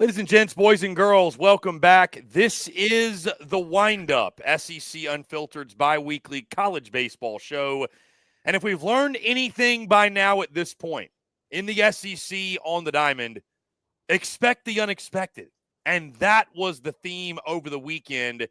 Ladies and gents, boys and girls, welcome back. This is the Windup, SEC Unfiltered's bi-weekly college baseball show. And if we've learned anything by now at this point in the SEC on the diamond, expect the unexpected. And that was the theme over the weekend.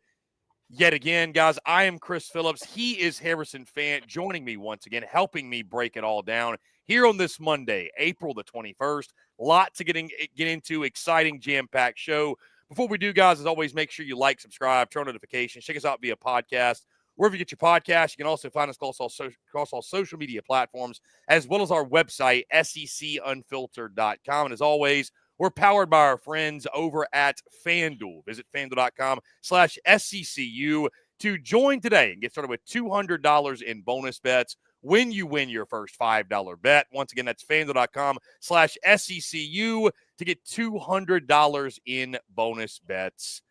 Yet again, guys, I am Chris Phillips. He is Harrison Fant, joining me once again, helping me break it all down here on this Monday, April the 21st. Lot to get into, exciting, jam-packed show. Before we do, guys, as always, make sure you like, subscribe, turn notifications, check us out via podcast. Wherever you get your podcast, you can also find us across all social media platforms, as well as our website, secunfiltered.com. And as always, we're powered by our friends over at FanDuel. Visit FanDuel.com/SECU to join today and get started with $200 in bonus bets when you win your first $5 bet. Once again, that's FanDuel.com/SECU to get $200 in bonus bets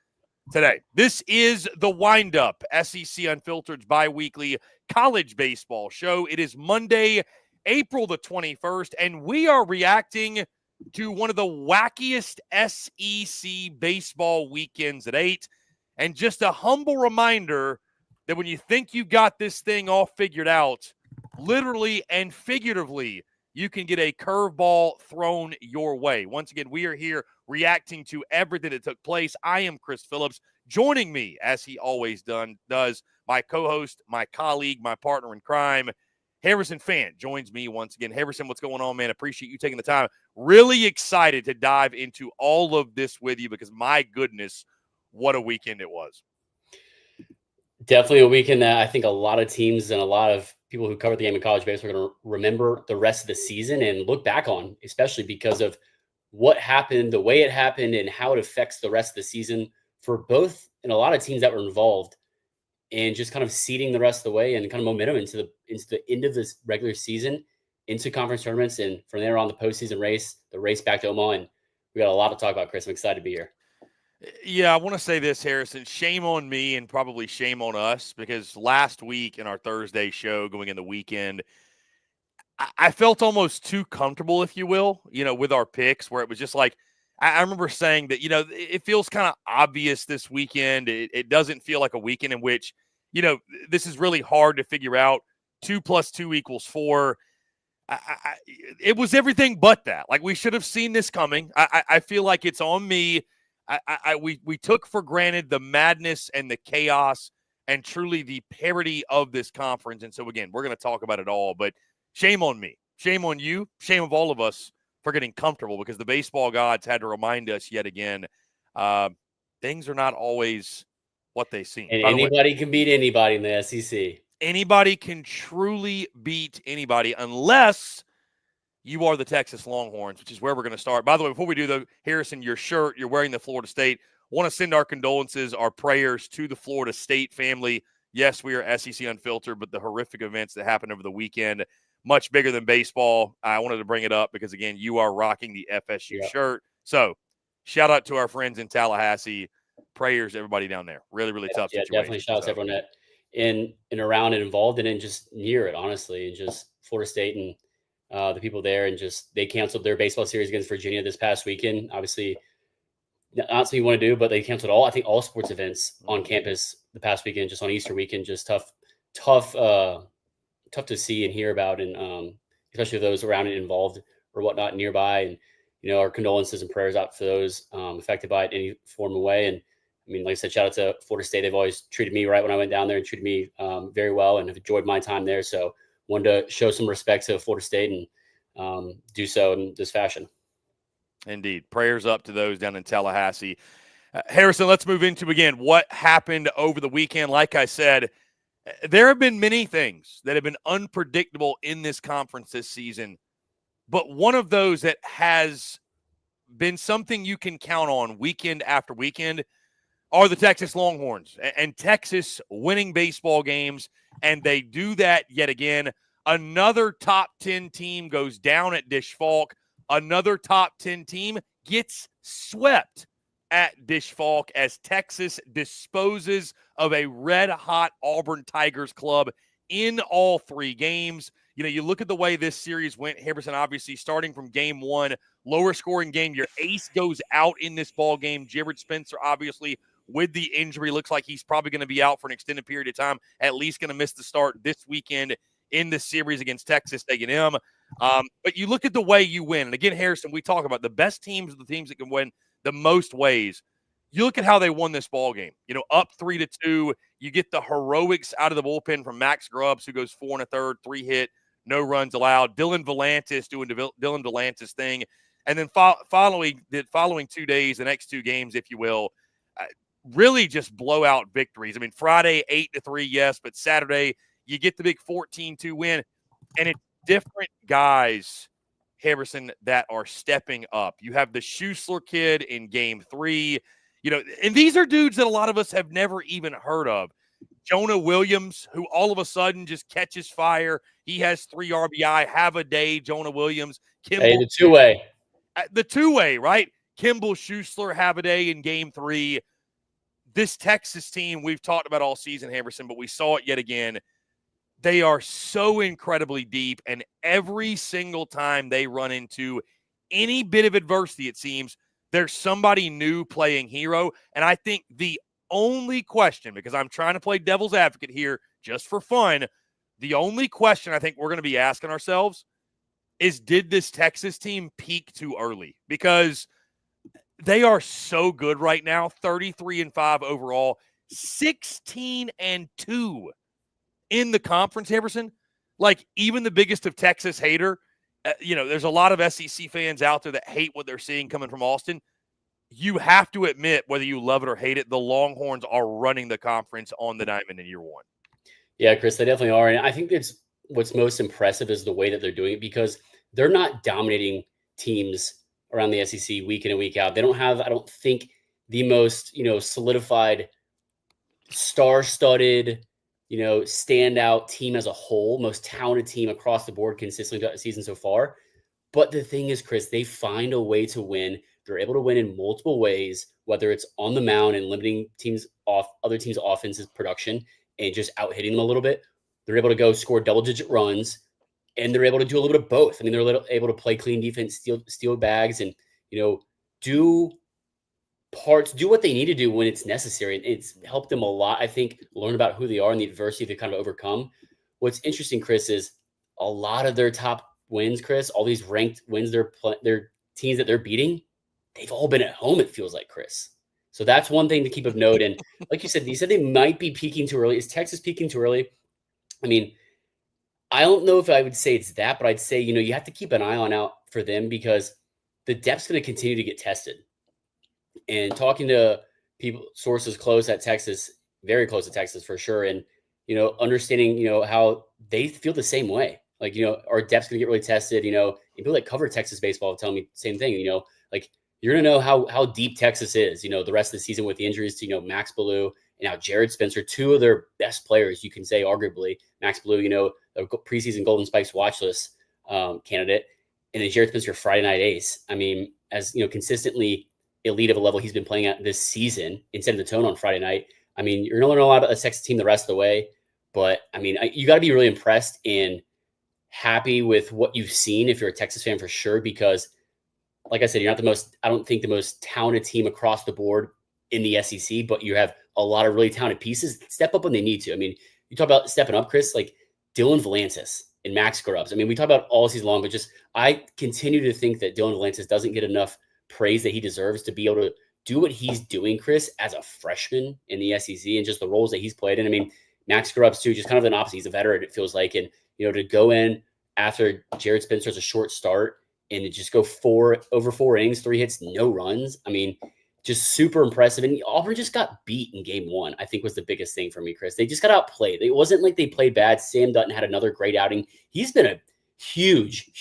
today. This is the Windup, SEC Unfiltered's bi-weekly college baseball show. It is Monday, April the 21st, and we are reacting to one of the wackiest SEC baseball weekends at 8. And just a humble reminder that when you think you got this thing all figured out, literally and figuratively, you can get a curveball thrown your way. Once again, we are here reacting to everything that took place. I am Chris Phillips. Joining me, as he always does, my co-host, my colleague, my partner in crime, Harrison Fant joins me once again. Harrison, what's going on, man? Appreciate you taking the time. Really excited to dive into all of this with you because, my goodness, what a weekend it was. Definitely a weekend that I think a lot of teams and a lot of people who cover the game of college baseball are going to remember the rest of the season and look back on, especially because of what happened, the way it happened, and how it affects the rest of the season for both and a lot of teams that were involved, and just kind of seeding the rest of the way and kind of momentum into the end of this regular season, into conference tournaments, and from there on the postseason race, the race back to Omaha. And we got a lot to talk about, Chris. I'm excited to be here. Yeah, I want to say this, Harrison. Shame on me and probably shame on us, because last week in our Thursday show going in the weekend, I felt almost too comfortable, if you will, with our picks, where it was just like, I remember saying that, it feels kind of obvious this weekend. It doesn't feel like a weekend in which, this is really hard to figure out. 2 + 2 = 4. It was everything but that. Like, we should have seen this coming. I feel like it's on me. We took for granted the madness and the chaos and truly the parity of this conference. And so, again, we're going to talk about it all. But shame on me. Shame on you. Shame of all of us for getting comfortable, because the baseball gods had to remind us yet again, things are not always what they seem. And anybody can beat anybody in the SEC. Anybody can truly beat anybody unless you are the Texas Longhorns, which is where we're going to start. By the way, before we do, though, Harrison, your shirt, you're wearing the Florida State. Want to send our condolences, our prayers to the Florida State family. Yes, we are SEC Unfiltered, but the horrific events that happened over the weekend, much bigger than baseball. I wanted to bring it up because, again, you are rocking the FSU shirt. So shout out to our friends in Tallahassee. Prayers to everybody down there. Really, really tough situation. Definitely shout out to everyone that in and around and involved and just near it, honestly, and just Florida State and the people there, and just they canceled their baseball series against Virginia this past weekend. Obviously, not something you want to do, but they canceled all sports events on campus the past weekend, just on Easter weekend. Just tough to see and hear about, and especially those around and involved or whatnot nearby. And our condolences and prayers out for those affected by it in any form of way. And I mean, like I said, shout out to Florida State. They've always treated me right when I went down there and treated me very well, and have enjoyed my time there. So wanted to show some respect to Florida State and do so in this fashion. Indeed. Prayers up to those down in Tallahassee. Harrison, let's move into, again, what happened over the weekend. Like I said, there have been many things that have been unpredictable in this conference this season, but one of those that has been something you can count on weekend after weekend are the Texas Longhorns, and Texas winning baseball games, and they do that yet again. Another top 10 team goes down at Disch-Falk. Another top 10 team gets swept at Disch-Falk as Texas disposes of a red-hot Auburn Tigers club in all 3 games. You look at the way this series went, Harrison, obviously starting from game 1, lower scoring game. Your ace goes out in this ball game. Jared Spencer, obviously, with the injury, looks like he's probably going to be out for an extended period of time, at least going to miss the start this weekend in the series against Texas A&M. But you look at the way you win. And again, Harrison, we talk about the best teams are the teams that can win the most ways. You look at how they won this ball game. Up 3-2. You get the heroics out of the bullpen from Max Grubbs, who goes 4 1/3, 3 hit, no runs allowed. Dylan Volantis doing Dylan Volantis thing. And then following 2 days, the next 2 games, if you will, really just blowout victories. I mean, Friday, 8-3, yes, but Saturday, you get the big 14-2 win. And it's different guys, Harrison, that are stepping up. You have the Schuessler kid in game 3. And these are dudes that a lot of us have never even heard of. Jonah Williams, who all of a sudden just catches fire. He has 3 RBI, have a day, Jonah Williams. The two-way. The two-way, right? Kimball Schuessler have a day in game 3. This Texas team we've talked about all season, Harrison, but we saw it yet again. They are so incredibly deep, and every single time they run into any bit of adversity, it seems, there's somebody new playing hero. And I think the only question, because I'm trying to play devil's advocate here just for fun, the only question I think we're going to be asking ourselves is, did this Texas team peak too early? Because they are so good right now, 33-5 overall, 16-2 in the conference, Harrison. Like, even the biggest of Texas hater, there's a lot of SEC fans out there that hate what they're seeing coming from Austin. You have to admit, whether you love it or hate it, the Longhorns are running the conference on the diamond in year 1. Yeah, Chris, they definitely are. And I think what's most impressive is the way that they're doing it, because they're not dominating teams around the SEC week in and week out. They don't have, I don't think, the most, solidified, star-studded, standout team as a whole, most talented team across the board consistently throughout the season so far. But the thing is, Chris, they find a way to win. They're able to win in multiple ways, whether it's on the mound and limiting other teams' offense's production and just out hitting them a little bit. They're able to go score double-digit runs, and they're able to do a little bit of both. I mean, they're able to play clean defense, steal bags, and do what they need to do when it's necessary. And it's helped them a lot, I think, learn about who they are and the adversity they kind of overcome. What's interesting, Chris, is a lot of their top wins, Chris, all these ranked wins, their teams that they're beating, they've all been at home, it feels like, Chris. So that's one thing to keep of note. And like you said they might be peaking too early. Is Texas peaking too early? I mean, I don't know if I would say it's that, but I'd say, you have to keep an eye out for them, because the depth's going to continue to get tested. And talking to sources close at Texas, very close to Texas for sure, and, understanding, how they feel the same way. Like, our depth's going to get really tested, and people that cover Texas baseball tell me the same thing, like, you're going to know how deep Texas is, the rest of the season with the injuries to, Max Ballou and now Jared Spencer, 2 of their best players, you can say, arguably. Max Ballou, a preseason Golden Spikes watch list candidate, and then Jared Spencer, Friday night ace. I mean, as consistently elite of a level he's been playing at this season and setting the tone on Friday night. I mean, you're going to learn a lot about the Texas team the rest of the way, but I mean, you got to be really impressed and happy with what you've seen if you're a Texas fan for sure, because like I said, you're not I don't think the most talented team across the board in the SEC, but you have a lot of really talented pieces that step up when they need to. I mean, you talk about stepping up, Chris, like Dylan Volantis and Max Grubbs. I mean, we talk about all season long, but I continue to think that Dylan Volantis doesn't get enough praise that he deserves to be able to do what he's doing, Chris, as a freshman in the SEC, and just the roles that he's played in. I mean, Max Grubbs too, just kind of an opposite. He's a veteran, it feels like. And, to go in after Jared Spencer's a short start and to just go over 4 innings, 3 hits, no runs. I mean, just super impressive. And Auburn just got beat in game 1, I think was the biggest thing for me, Chris. They just got outplayed. It wasn't like they played bad. Sam Dutton had another great outing. He's been a huge,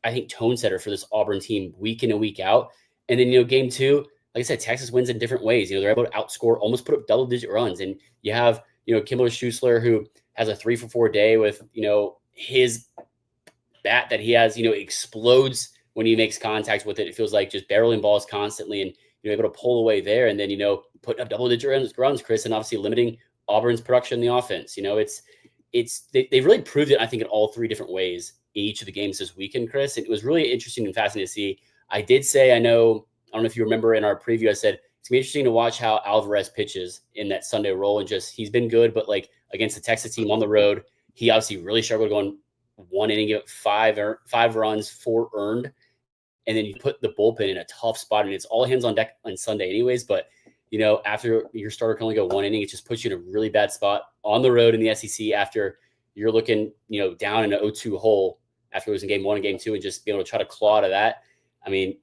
I think, tone setter for this Auburn team week in and week out. And then, game 2, like I said, Texas wins in different ways. They're able to outscore, almost put up double-digit runs. And you have, Kimball Schuessler, who has a 3-for-4 day with, his bat that he has, explodes when he makes contact with it. It feels like just barreling balls constantly, and able to pull away there, and then putting up double-digit runs, Chris, and obviously limiting Auburn's production in the offense. they really proved it, I think, in all three different ways in each of the games this weekend, Chris. And it was really interesting and fascinating to see. I did say, I don't know if you remember in our preview, I said, it's gonna be interesting to watch how Alvarez pitches in that Sunday role. And he's been good, but like against the Texas team on the road, he obviously really struggled going one inning, give 5 runs, 4 earned. And then you put the bullpen in a tough spot, and it's all hands on deck on Sunday anyways. But, after your starter can only go 1 inning, it just puts you in a really bad spot on the road in the SEC after you're looking, down in an 0-2 hole after losing game 1 and game 2, and just being able to try to claw out of that. I mean,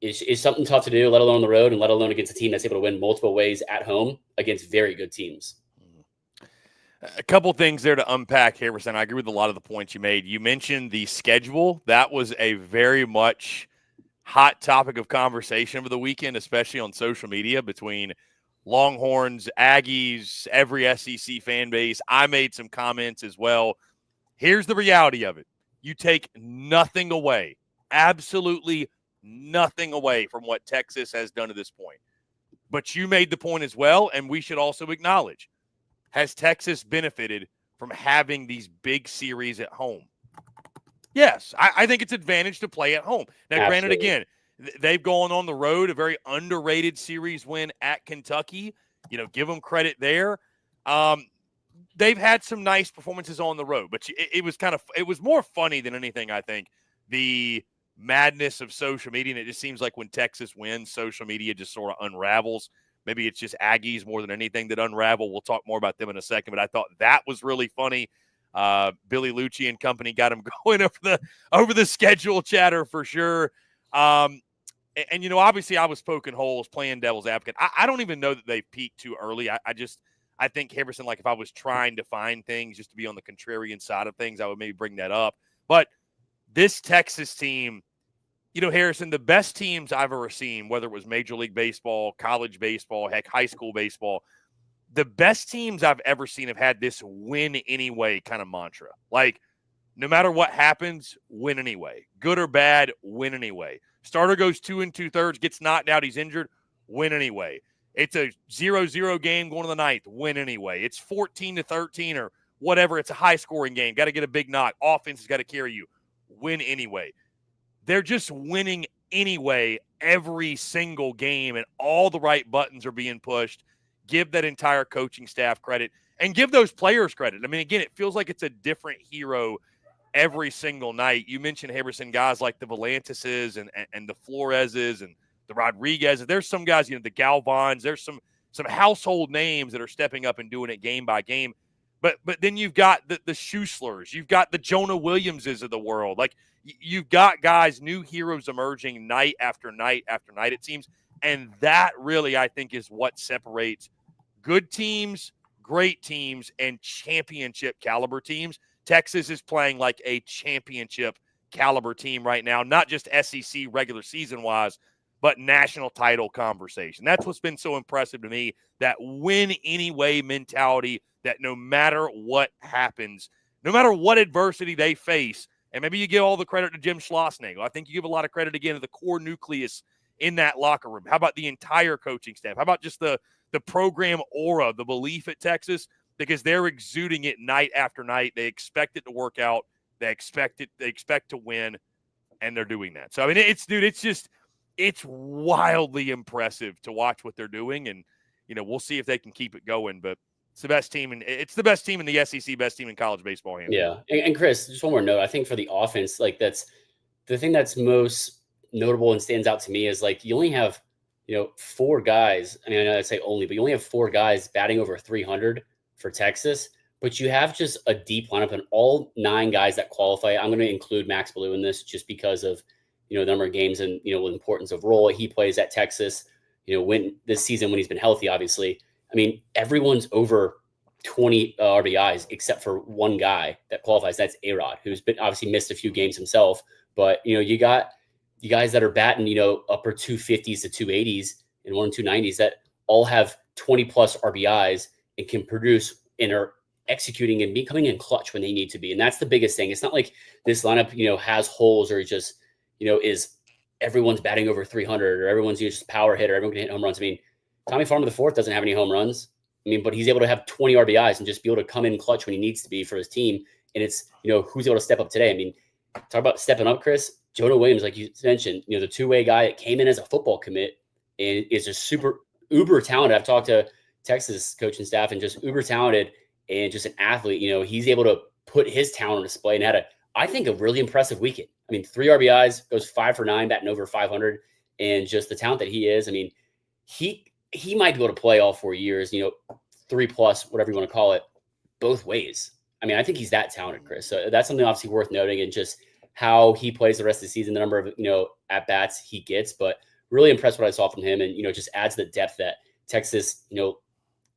it's something tough to do, let alone on the road and let alone against a team that's able to win multiple ways at home against very good teams. A couple things there to unpack, Harrison. I agree with a lot of the points you made. You mentioned the schedule. That was a very much hot topic of conversation over the weekend, especially on social media between Longhorns, Aggies, every SEC fan base. I made some comments as well. Here's the reality of it. You take nothing away, absolutely nothing away from what Texas has done to this point. But you made the point as well, and we should also acknowledge, has Texas benefited from having these big series at home? Yes, I think it's advantage to play at home. Now, Granted, again, they've gone on the road, a very underrated series win at Kentucky. Give them credit there. They've had some nice performances on the road, but it was more funny than anything, I think, the madness of social media. And it just seems like when Texas wins, social media just sort of unravels. Maybe it's just Aggies more than anything that unravel. We'll talk more about them in a second, but I thought that was really funny. Billy Lucci and company got him going over the schedule chatter for sure. And obviously I was poking holes, playing devil's advocate. I don't even know that they peaked too early. I think, Harrison, like if I was trying to find things just to be on the contrarian side of things, I would maybe bring that up. But this Texas team, Harrison, the best teams I've ever seen, whether it was Major League Baseball, college baseball, heck, high school baseball, the best teams I've ever seen have had this win anyway kind of mantra. Like, no matter what happens, win anyway. Good or bad, win anyway. Starter goes 2 2/3, gets knocked out, he's injured, win anyway. It's a 0-0 game going to the ninth, win anyway. It's 14-13 or whatever. It's a high-scoring game. Got to get a big knock. Offense has got to carry you. Win anyway. They're just winning anyway every single game, and all the right buttons are being pushed. Give that entire coaching staff credit and give those players credit. I mean, again, it feels like it's a different hero every single night. You mentioned, Harrison, guys like the Valantises and the Floreses and the Rodriguezes. There's some guys, the Galvans. There's some household names that are stepping up and doing it game by game. But then you've got the Schuslers. You've got the Jonah Williamses of the world. Like, you've got guys, new heroes emerging night after night after night, it seems. And that really, I think, is what separates good teams, great teams, and championship caliber teams. Texas is playing like a championship caliber team right now, not just SEC regular season wise, but national title conversation. That's what's been so impressive to me, that win anyway mentality, that no matter what happens, no matter what adversity they face, and maybe you give all the credit to Jim Schlossnagle. I think you give a lot of credit, again, to the core nucleus in that locker room. How about the entire coaching staff? How about just the program aura, the belief at Texas? Because they're exuding it night after night. They expect it to work out. They expect to win, and they're doing that. So, I mean, it's wildly impressive to watch what they're doing, and, we'll see if they can keep it going, but it's the best team, and it's the best team in the SEC, best team in college baseball. Yeah. And Chris, just one more note. I think for the offense, like, that's the thing that's most notable and stands out to me is, like, you only have, 4 guys. I mean, I know I say only, but you only have 4 guys batting over 300 for Texas, but you have just a deep lineup, and all 9 guys that qualify. I'm going to include Max Blue in this just because of, the number of games and, the importance of role he plays at Texas, when this season, when he's been healthy, obviously. I mean, everyone's over 20 RBIs except for one guy that qualifies. That's A-Rod, who's been obviously missed a few games himself. But, you got you guys that are batting, upper 250s to 280s and 1 and 290s that all have 20 plus RBIs and can produce and are executing and becoming in clutch when they need to be. And that's the biggest thing. It's not like this lineup, has holes or just, is everyone's batting over 300 or everyone's just power hitter. Everyone can hit home runs. I mean, Tommy Farmer IV doesn't have any home runs. I mean, but he's able to have 20 RBIs and just be able to come in clutch when he needs to be for his team. And it's, who's able to step up today. I mean, talk about stepping up, Chris. Jonah Williams, like you mentioned, the two-way guy that came in as a football commit and is a super uber talented. I've talked to Texas coaching staff and just uber talented and just an athlete. He's able to put his talent on display and had I think a really impressive weekend. I mean, 3 RBIs, goes 5 for 9, batting over 500, and just the talent that he is. I mean, he might be able to play all 4 years, 3+, whatever you want to call it, both ways. I mean, I think he's that talented, Chris. So that's something obviously worth noting, and just how he plays the rest of the season, the number of, at bats he gets, but really impressed what I saw from him, and, just adds the depth that Texas,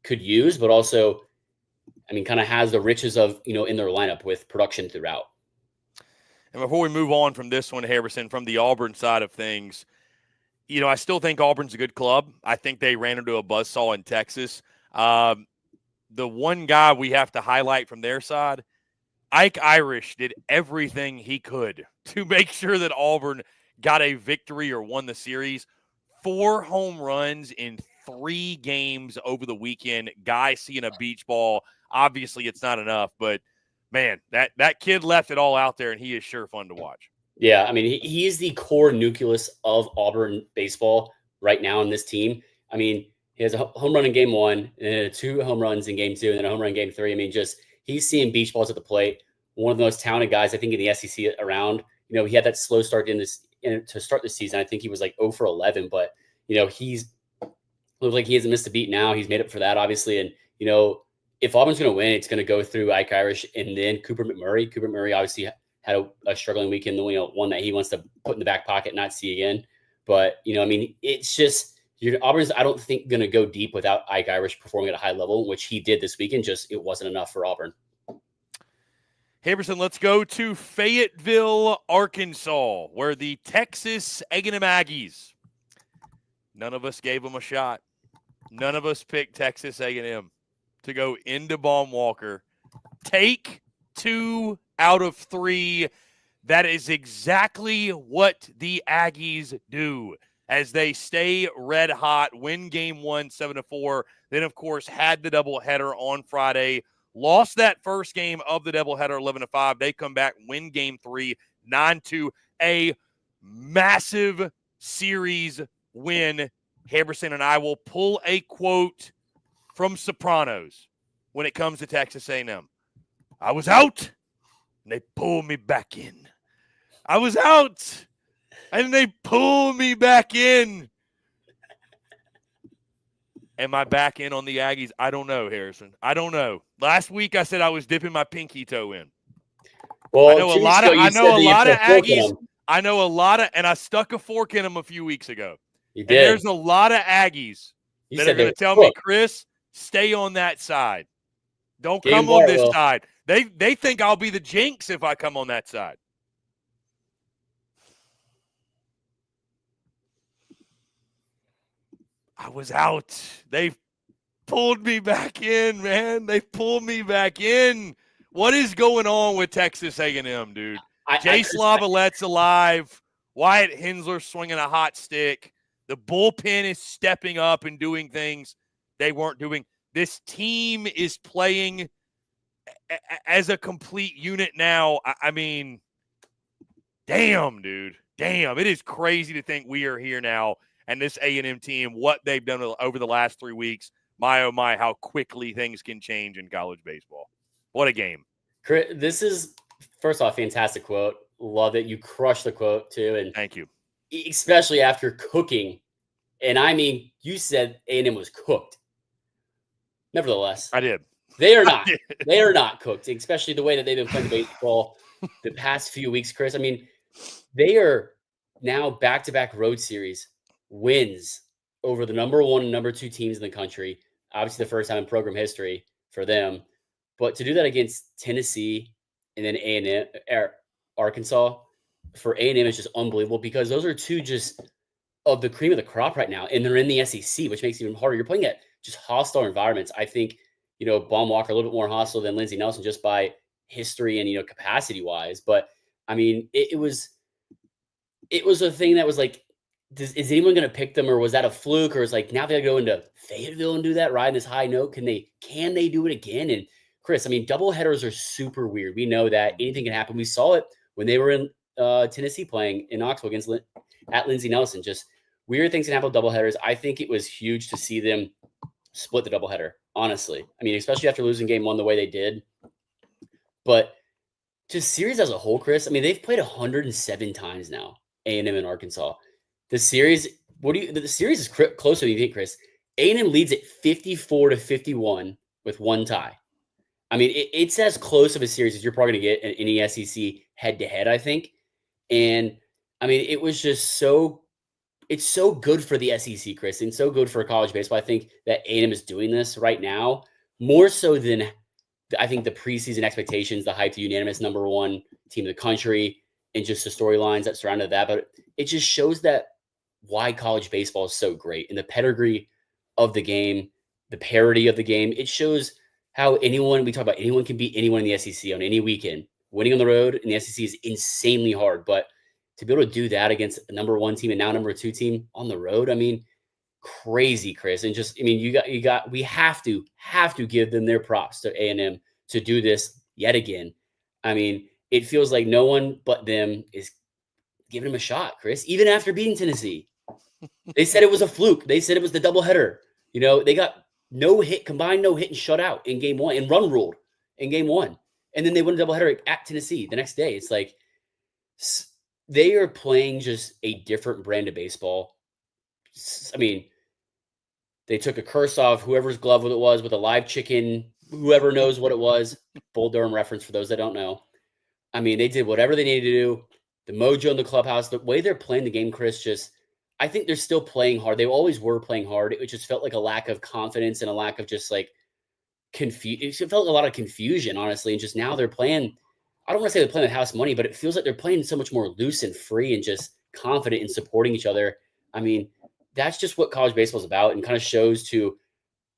could use, but also, I mean, kind of has the riches of, in their lineup with production throughout. And before we move on from this one, Harrison, from the Auburn side of things, I still think Auburn's a good club. I think they ran into a buzzsaw in Texas. The one guy we have to highlight from their side, Ike Irish did everything he could to make sure that Auburn got a victory or won the series. 4 home runs in 3 games over the weekend. Guy seeing a beach ball. Obviously, it's not enough, but man, that kid left it all out there, and he is sure fun to watch. Yeah, I mean, he is the core nucleus of Auburn baseball right now in this team. I mean, he has a home run in game 1, and then 2 home runs in game 2, and then a home run in game 3. I mean, just he's seeing beach balls at the plate. One of the most talented guys, I think, in the SEC around. He had that slow start to start this season. I think he was like 0 for 11, but he's looks like he hasn't missed a beat now. He's made up for that, obviously, and if Auburn's going to win, it's going to go through Ike Irish and then Cooper McMurray. Cooper McMurray obviously had a struggling weekend, one that he wants to put in the back pocket and not see again. But, I mean, it's just Auburn's, I don't think, going to go deep without Ike Irish performing at a high level, which he did this weekend. Just it wasn't enough for Auburn. Harrison, let's go to Fayetteville, Arkansas, where the Texas A&M Aggies, none of us gave them a shot. None of us picked Texas A&M to go into Baum Walker. Take 2 out of 3. That is exactly what the Aggies do as they stay red hot, win game 1, 7-4. Then, of course, had the doubleheader on Friday. Lost that first game of the doubleheader 11-5. They come back, win game 3, 9-2. A massive series win. Harrison and I will pull a quote from Sopranos when it comes to Texas A&M. I was out, and they pulled me back in. I was out, and they pulled me back in. Am I back in on the Aggies? I don't know, Harrison. I don't know. Last week I said I was dipping my pinky toe in. Well, I know a lot of Aggies. I know a lot of, and I stuck a fork in them a few weeks ago. You did. And there's a lot of Aggies that are going to tell me, Chris, stay on that side. Don't come on this side. They think I'll be the jinx if I come on that side. I was out. They pulled me back in, man. They pulled me back in. What is going on with Texas A&M, dude? Jace Lavallette's alive. Wyatt Hensler swinging a hot stick. The bullpen is stepping up and doing things they weren't doing. This team is playing as a complete unit now. I mean, damn, dude. Damn. It is crazy to think we are here now. And this A&M team, what they've done over the last 3 weeks, my oh my, how quickly things can change in college baseball. What a game. Chris, this is, first off, fantastic quote. Love it. You crushed the quote, too. And thank you. Especially after cooking. And I mean, you said A&M was cooked. Nevertheless. I did. They are not. They are not cooked, especially the way that they've been playing baseball the past few weeks, Chris. I mean, they are now back-to-back road series wins over the number 1 and number 2 teams in the country. Obviously, the first time in program history for them. But to do that against Tennessee and then A&M, Arkansas, for A&M is just unbelievable because those are 2 just of the cream of the crop right now, and they're in the SEC, which makes it even harder. You're playing at just hostile environments. I think, Baum Walker a little bit more hostile than Lindsey Nelson just by history and, capacity-wise. But, I mean, it was a thing that was like is anyone going to pick them, or was that a fluke, or is like now they got to go into Fayetteville and do that, ride this high note? Can they do it again? And Chris, I mean, doubleheaders are super weird. We know that anything can happen. We saw it when they were in Tennessee playing in Knoxville at Lindsey Nelson. Just weird things can happen with doubleheaders. I think it was huge to see them split the doubleheader, honestly. I mean, especially after losing game one the way they did. But just series as a whole, Chris, I mean, they've played 107 times now, A&M and Arkansas. The series, the series is closer than you think, Chris. A&M leads at 54-51 with one tie. I mean, it's as close of a series as you're probably going to get in any SEC head-to-head, I think. And, I mean, it was just it's so good for the SEC, Chris, and so good for college baseball. I think that A&M is doing this right now more so than I think the preseason expectations, the hype, the unanimous number one team in the country, and just the storylines that surrounded that. But it just shows that why college baseball is so great and the pedigree of the game, the parity of the game. It shows how we talk about anyone can beat anyone in the SEC on any weekend. Winning on the road in the SEC is insanely hard, but to be able to do that against a number one team and now number two team on the road, I mean, crazy, Chris. And just, I mean, we have to give them their props to A&M to do this yet again. I mean, it feels like no one but them is giving them a shot, Chris, even after beating Tennessee. They said it was a fluke. They said it was the doubleheader. You know, they got combined no hit and shut out in game one and run ruled in game one. And then they win a doubleheader at Tennessee the next day. It's like they are playing just a different brand of baseball. I mean, they took a curse off whoever's glove it was with a live chicken, whoever knows what it was. Bull Durham reference for those that don't know. I mean, they did whatever they needed to do. The mojo in the clubhouse, the way they're playing the game, Chris, I think they're still playing hard. They always were playing hard. It just felt like a lack of confidence and a lack of just like it felt like a lot of confusion, honestly. And just now they're playing, I don't want to say they're playing with house money, but it feels like they're playing so much more loose and free and just confident in supporting each other. I mean, that's just what college baseball is about, and kind of shows to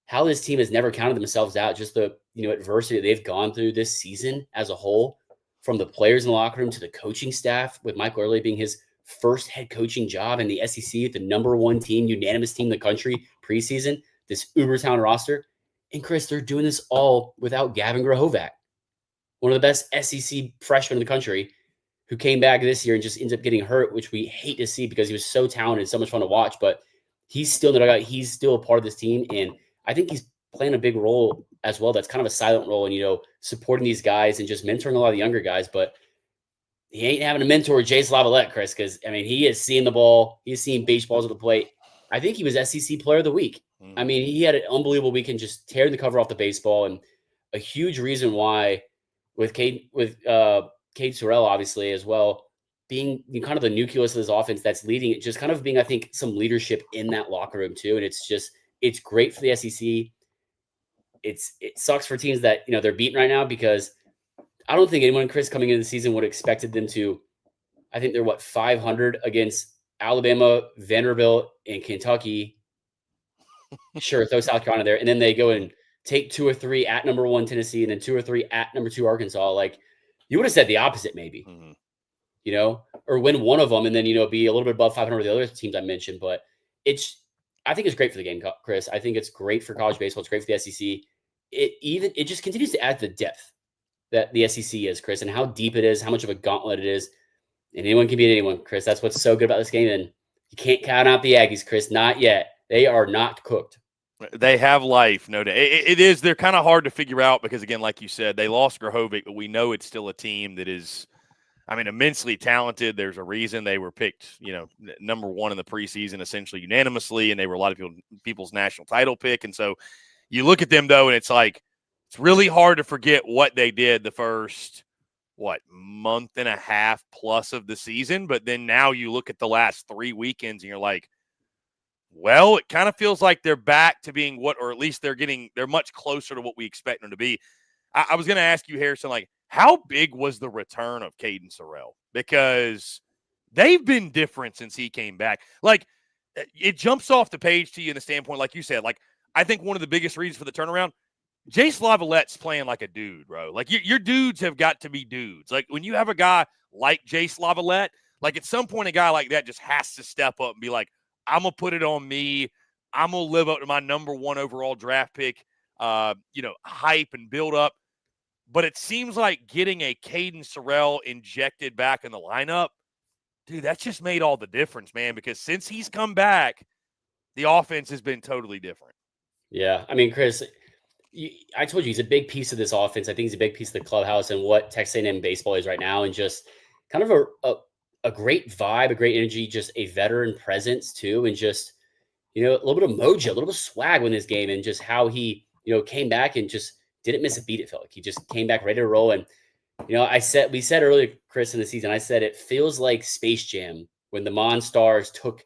how this team has never counted themselves out. Just the adversity that they've gone through this season as a whole, from the players in the locker room to the coaching staff, with Michael Early being his first head coaching job in the SEC, the number one team, unanimous team in the country preseason, this Ubertown roster. And Chris, they're doing this all without Gavin Grahovac, one of the best SEC freshmen in the country, who came back this year and just ends up getting hurt, which we hate to see because he was so talented, so much fun to watch. But he's still in the dugout. He's still a part of this team, and I think he's playing a big role as well. That's kind of a silent role, and supporting these guys and just mentoring a lot of the younger guys. But he ain't having a mentor, Jace Lavalette, Chris, because I mean, he is seeing the ball. He's seeing baseballs at the plate. I think he was SEC Player of the Week. I mean, he had an unbelievable weekend, just tearing the cover off the baseball, and a huge reason why with Cade Sorrell, obviously, as well, being kind of the nucleus of this offense that's leading it, just kind of being, I think, some leadership in that locker room too. And it's great for the SEC. It sucks for teams that, they're beaten right now, because I don't think anyone, Chris, coming into the season would have expected them to. I think they're 500 against Alabama, Vanderbilt, and Kentucky. Sure, throw South Carolina there, and then they go and take 2 or 3 at number 1 Tennessee, and then 2 or 3 at number 2 Arkansas. Like, you would have said the opposite, maybe, or win one of them, and then be a little bit above 500 with the other teams I mentioned. But I think it's great for the game, Chris. I think it's great for college baseball. It's great for the SEC. It just continues to add to the depth that the SEC is, Chris, and how deep it is, how much of a gauntlet it is. And anyone can beat anyone, Chris. That's what's so good about this game. And you can't count out the Aggies, Chris. Not yet. They are not cooked. They have life, no doubt. It is. They're kind of hard to figure out because, again, like you said, they lost Grahovic, but we know it's still a team that is, immensely talented. There's a reason they were picked, number 1 in the preseason, essentially unanimously, and they were a lot of people's national title pick. And so you look at them, though, and it's like, it's really hard to forget what they did the first, month and a half plus of the season. But then now you look at the last 3 weekends and you're like, well, it kind of feels like they're back to being or at least they're much closer to what we expect them to be. I was going to ask you, Harrison, how big was the return of Caden Sorrell? Because they've been different since he came back. It jumps off the page to you in the standpoint, like you said, I think one of the biggest reasons for the turnaround, Jace Lavallette's playing like a dude, bro. Your dudes have got to be dudes. When you have a guy like Jace Lavalette, Like at some point, a guy like that just has to step up and be like, I'm going to put it on me. I'm going to live up to my number 1 overall draft pick, hype and build up. But it seems like getting a Caden Sorrell injected back in the lineup, dude, that's just made all the difference, man, because since he's come back, the offense has been totally different. Yeah. I mean, Chris, I told you he's a big piece of this offense. I think he's a big piece of the clubhouse and what Texas A&M baseball is right now, and just kind of a great vibe, a great energy, just a veteran presence too, and just a little bit of mojo, a little bit of swag in this game, and just how he came back and just didn't miss a beat. It felt like he just came back ready to roll. And we said earlier, Chris, in the season, I said it feels like Space Jam when the Monstars took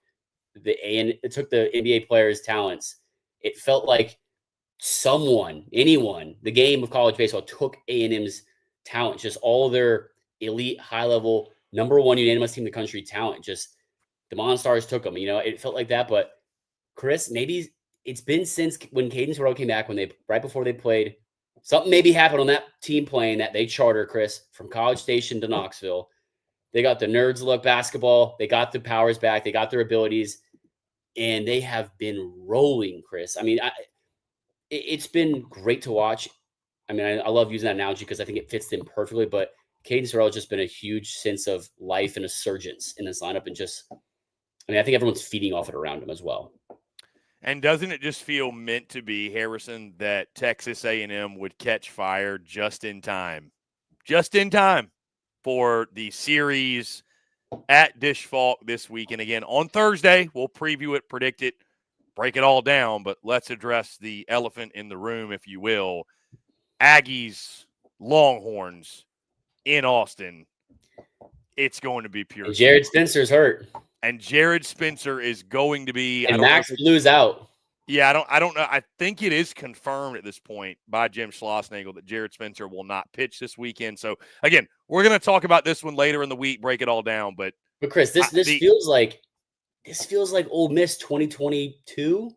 the NBA players' talents. It felt like anyone, the game of college baseball took A&M's talent, just all their elite, high-level, number 1 unanimous team in the country talent. Just the Monstars took them. It felt like that. But Chris, maybe it's been since when Caden Sorrell came back, right before they played, something maybe happened on that team plane that they charter, Chris, from College Station to Knoxville. They got the nerds look basketball. They got the powers back. They got their abilities, and they have been rolling, Chris. I mean, it's been great to watch. I mean, I love using that analogy because I think it fits them perfectly, but Caden Sorrell has just been a huge sense of life and a surgence in this lineup. And I think everyone's feeding off it around him as well. And doesn't it just feel meant to be, Harrison, that Texas A&M would catch fire just in time for the series at Dish Falk this week? And again, on Thursday, we'll preview it, predict it, break it all down, but let's address the elephant in the room, if you will. Aggies, Longhorns in Austin. It's going to be pure. And Jared Spencer's hurt. And Jared Spencer is going to be. And Max Blue's out. Yeah, I don't know. I think it is confirmed at this point by Jim Schlossnagle that Jared Spencer will not pitch this weekend. So again, we're going to talk about this one later in the week, break it all down. But Chris, this feels like Ole Miss 2022.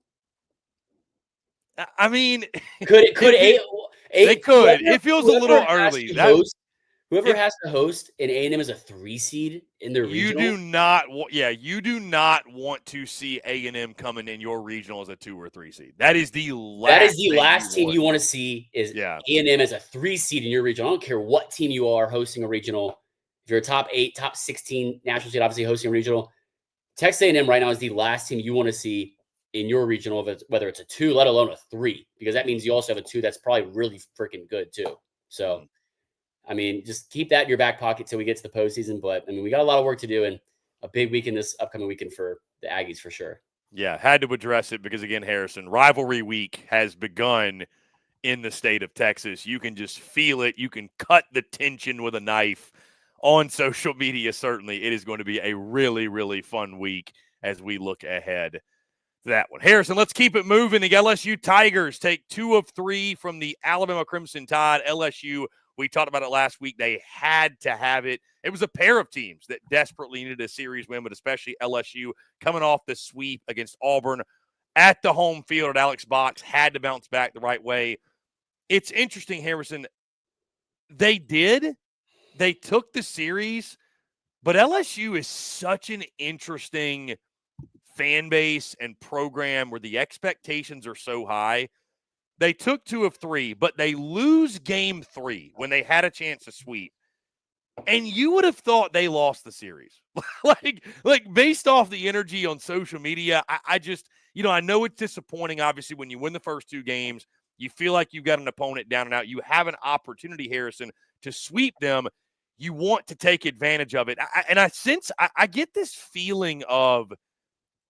I mean, could it? It feels a little early. Whoever has to host an A&M as a 3 seed in their regional. You do not want to see A&M coming in your regional as a 2 or 3 seed. That is the last team you want to see is A&M as a 3 seed in your regional. I don't care what team you are hosting a regional. If you're a top 8, top 16 national seed, obviously hosting a regional, Texas A&M right now is the last team you want to see in your regional, whether it's a 2, let alone a 3, because that means you also have a 2 that's probably really freaking good too. So, I mean, just keep that in your back pocket till we get to the postseason. But, I mean, we got a lot of work to do and a big weekend this upcoming weekend for the Aggies for sure. Yeah, had to address it because, again, Harrison, rivalry week has begun in the state of Texas. You can just feel it. You can cut the tension with a knife on social media, certainly. It is going to be a really, really fun week as we look ahead to that one. Harrison, let's keep it moving. The LSU Tigers take 2 of 3 from the Alabama Crimson Tide. LSU, we talked about it last week. They had to have it. It was a pair of teams that desperately needed a series win, but especially LSU coming off the sweep against Auburn at the home field at Alex Box, had to bounce back the right way. It's interesting, Harrison. They did. They took the series, but LSU is such an interesting fan base and program where the expectations are so high. They took 2 of 3, but they lose game 3 when they had a chance to sweep. And you would have thought they lost the series. like based off the energy on social media, I just, I know it's disappointing, obviously, when you win the first 2 games. You feel like you've got an opponent down and out. You have an opportunity, Harrison, to sweep them. You want to take advantage of it. I get this feeling of,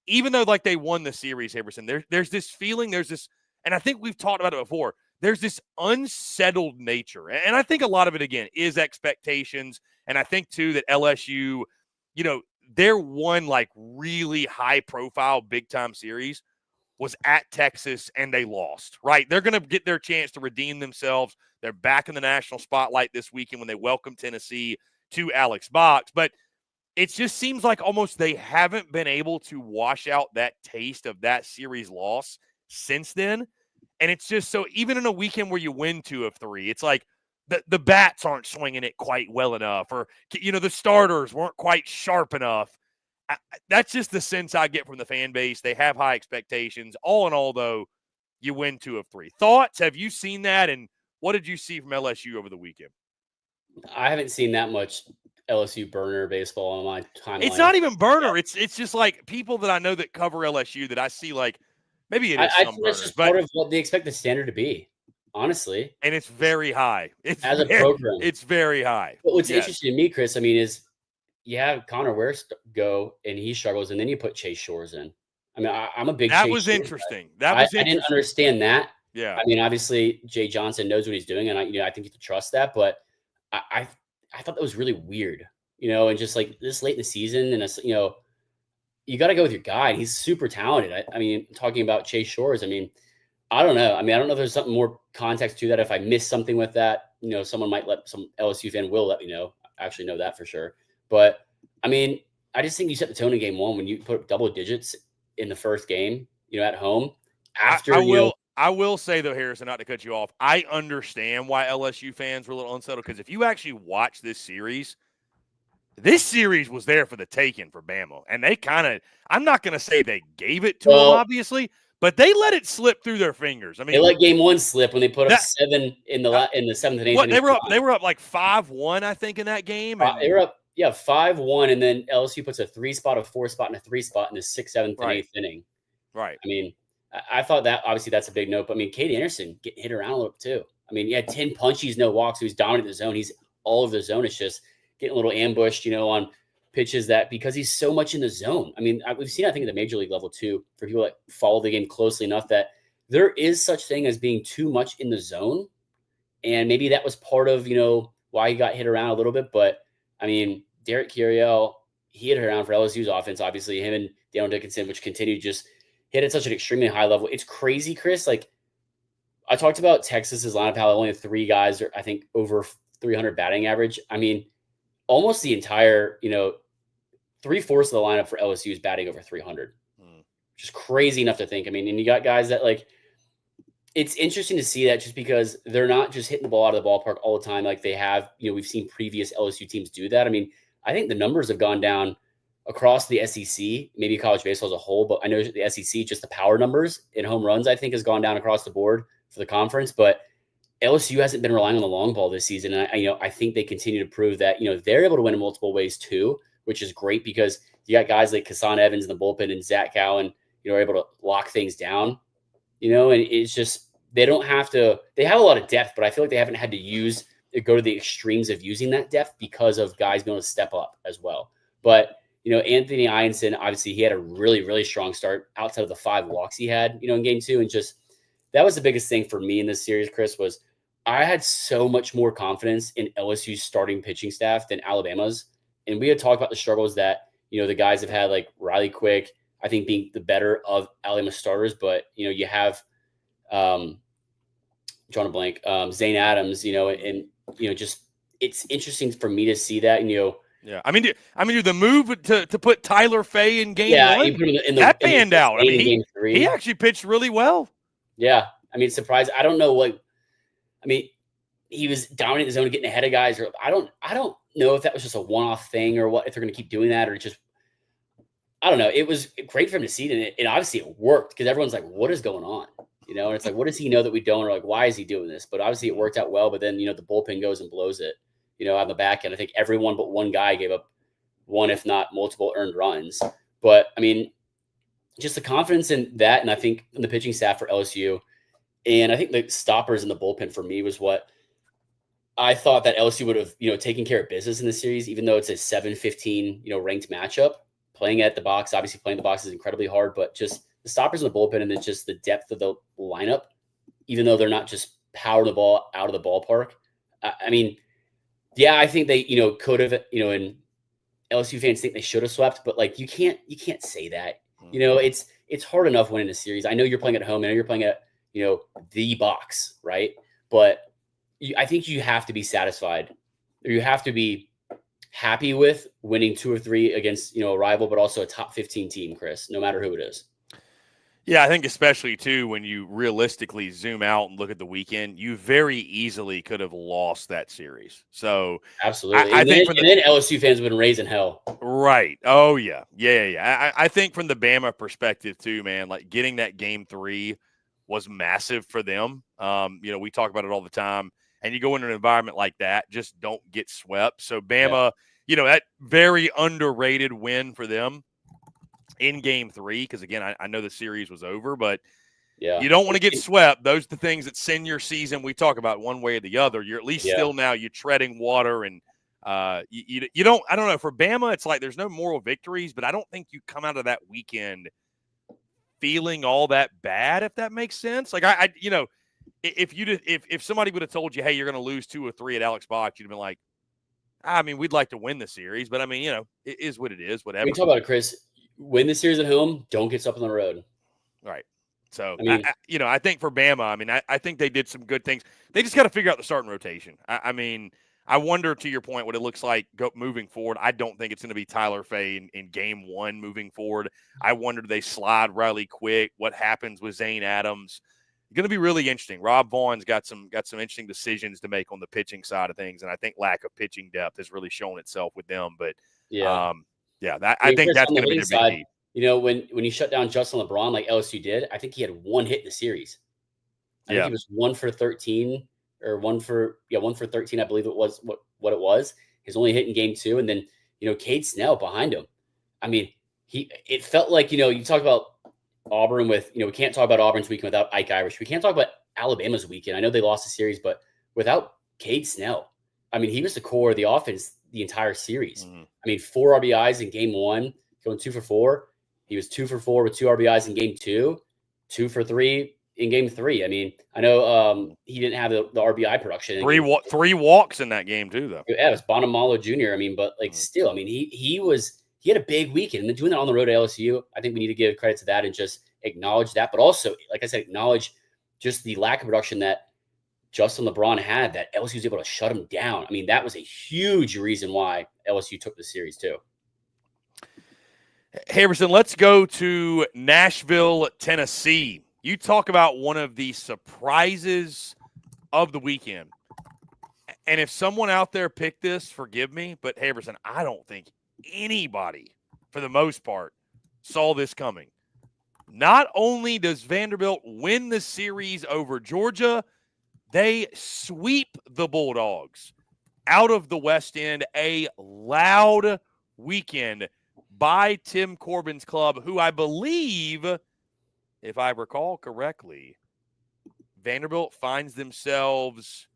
even though like they won the series, Harrison, there's this feeling, and I think we've talked about it before, there's this unsettled nature. And I think a lot of it, again, is expectations. And I think, too, that LSU, their one like really high-profile big-time series was at Texas, and they lost, right? They're going to get their chance to redeem themselves. They're back in the national spotlight this weekend when they welcome Tennessee to Alex Box. But it just seems like almost they haven't been able to wash out that taste of that series loss since then. And it's just so, even in a weekend where you win 2 of 3, it's like the bats aren't swinging it quite well enough, or the starters weren't quite sharp enough. That's just the sense I get from the fan base. They have high expectations. All in all, though, you win 2 of 3. Thoughts? Have you seen that? And what did you see from LSU over the weekend? I haven't seen that much LSU burner baseball on my timeline. It's not even burner. It's just like people that I know that cover LSU that I see, like, maybe it is some think that's burners, just part of what they expect the standard to be, honestly. And it's very high. As a program. It's very high. But what's interesting to me, Chris, I mean, is you have Connor Ware go and he struggles, and then you put Chase Shores in. I mean, I'm a big That Chase was Shores interesting. guy. I didn't understand that. Yeah. I mean, obviously, Jay Johnson knows what he's doing, and I think you have to trust that. But I thought that was really weird, and just like this late in the season, and you got to go with your guy. And he's super talented. I mean, talking about Chase Shores, I mean, I don't know. I mean, I don't know if there's something more context to that. If I missed something with that, someone might some LSU fan will let me know. I actually know that for sure. But I mean, I just think you set the tone in game one when you put up double digits in the first game, at home. After I will say though, Harrison, not to cut you off, I understand why LSU fans were a little unsettled, because if you actually watch this series was there for the taking for Bama, and they I'm not going to say they gave it to them, obviously, but they let it slip through their fingers. I mean, they let game one slip when they put up 7 in the 7th and 8th. They were up like 5-1, I think, in that game. They were up 5-1, and then LSU puts a 3 spot, a 4 spot, and a 3 spot in the 6th, 7th, and 8th inning. Right. I mean, I thought that obviously that's a big note. But I mean, Cade Anderson getting hit around a little bit too. I mean, he had 10 punchies, no walks. He was dominant in the zone. He's all over the zone. It's just getting a little ambushed, on pitches because he's so much in the zone. I mean, we've seen, I think, at the major league level too, for people that follow the game closely enough, that there is such thing as being too much in the zone. And maybe that was part of, why he got hit around a little bit. But I mean, Derek Curiel, he hit around for LSU's offense. Obviously, him and Daniel Dickinson, which continued just hit at such an extremely high level. It's crazy, Chris. Like, I talked about Texas's lineup, how only 3 guys are, I think, over 300 batting average. I mean, almost the entire, 3/4 of the lineup for LSU is batting over 300. Just crazy enough to think. I mean, and you got guys that, like, it's interesting to see that, just because they're not just hitting the ball out of the ballpark all the time like they have. We've seen previous LSU teams do that. I mean, I think the numbers have gone down across the SEC, maybe college baseball as a whole, but I know the SEC, just the power numbers in home runs, I think, has gone down across the board for the conference. But LSU hasn't been relying on the long ball this season. And I think they continue to prove that, they're able to win in multiple ways too, which is great, because you got guys like Kassan Evans in the bullpen and Zach Cowan, are able to lock things down, and it's just, they don't have to, they have a lot of depth, but I feel like they haven't had to go to the extremes of using that depth because of guys being able to step up as well. But Anthony Ianson, obviously, he had a really, really strong start outside of the 5 walks he had, in game 2. And just, that was the biggest thing for me in this series, Chris, was I had so much more confidence in LSU's starting pitching staff than Alabama's. And we had talked about the struggles that, the guys have had, like Riley Quick, I think, being the better of Alabama starters. But, you have, drawing a blank, Zane Adams, and, just, it's interesting for me to see that, Yeah, I mean, the move to put Tyler Fay in game 1, that panned out. I mean, he actually pitched really well. Yeah, I mean, surprised. I don't know what. I mean, he was dominating the zone, getting ahead of guys. Or I don't know if that was just a one-off thing, or what, if they're going to keep doing that, or just, I don't know. It was great for him to see it, and obviously it worked, because everyone's like, "What is going on?" And it's like, what does he know that we don't? Or like, why is he doing this? But obviously it worked out well. But then the bullpen goes and blows it. On the back end, I think everyone but one guy gave up 1, if not multiple, earned runs. But I mean, just the confidence in that, and I think in the pitching staff for LSU, and I think the stoppers in the bullpen for me was what I thought that LSU would have, taken care of business in the series, even though it's a 7-15, ranked matchup. Playing at the box, obviously playing the box is incredibly hard, but just the stoppers in the bullpen, and then just the depth of the lineup, even though they're not just powering the ball out of the ballpark. I mean, yeah, I think they, could have, and LSU fans think they should have swept, but like, you can't say that. It's hard enough winning a series. I know you're playing at home. I know you're playing at, the box, right? But I think you have to be satisfied, or you have to be happy with winning 2 or 3 against, a rival, but also a top 15 team, Chris, no matter who it is. Yeah, I think especially, too, when you realistically zoom out and look at the weekend, you very easily could have lost that series. So Absolutely. I And think then LSU fans have been raising hell. right. Oh, yeah. Yeah. I think from the Bama perspective, too, man, like getting that game 3 was massive for them. We talk about it all the time. And you go into an environment like that, just don't get swept. So Bama, that very underrated win for them in game 3, because again, I know the series was over, but you don't want to get swept. Those are the things that send your season. We talk about one way or the other. You're at least still now you're treading water, and you don't. I don't know, for Bama, it's like there's no moral victories, but I don't think you come out of that weekend feeling all that bad, if that makes sense. Like if somebody would have told you, hey, you're going to lose 2 or 3 at Alex Box, you'd have been like, I mean, we'd like to win the series, but I mean, it is what it is. Whatever. We talk about it, Chris. Win the series at home. Don't get up on the road. Right. So, I mean, I think for Bama, I mean, I think they did some good things. They just got to figure out the starting rotation. I mean, I wonder, to your point, what it looks like moving forward. I don't think it's going to be Tyler Fay in game 1 moving forward. I wonder, do they slide Riley Quick? What happens with Zane Adams? It's going to be really interesting. Rob Vaughn's got some interesting decisions to make on the pitching side of things, and I think lack of pitching depth has really shown itself with them. But I think that's going to be their big need. When you shut down Justin LeBron like LSU did, I think he had 1 hit in the series. I think he was 1 for 13 or 1 for 13. I believe it was what it was. His only hit in game 2, and then Cade Snell behind him. I mean, it felt like you talk about Auburn with we can't talk about Auburn's weekend without Ike Irish. We can't talk about Alabama's weekend. I know they lost the series, but without Cade Snell, I mean, he was the core of the offense the entire series. Mm-hmm. I mean, 4 RBIs in game 1, going 2 for 4. He was 2 for 4 with 2 RBIs in game 2, 2 for 3 in game 3. I mean, I know he didn't have the RBI production. 3 walks in that game too, though. Yeah, it was Bonamalo Jr. I mean, but still, I mean, he had a big weekend, and then doing that on the road to LSU. I think we need to give credit to that and just acknowledge that, but also, like I said, acknowledge just the lack of production that Justin LeBron had, that LSU was able to shut him down. I mean, that was a huge reason why LSU took the series too. Harrison, let's go to Nashville, Tennessee. You talk about one of the surprises of the weekend. And if someone out there picked this, forgive me, but Harrison, I don't think anybody, for the most part, saw this coming. Not only does Vanderbilt win the series over Georgia, they sweep the Bulldogs out of the West End. A loud weekend by Tim Corbin's club, who I believe, if I recall correctly, Vanderbilt finds themselves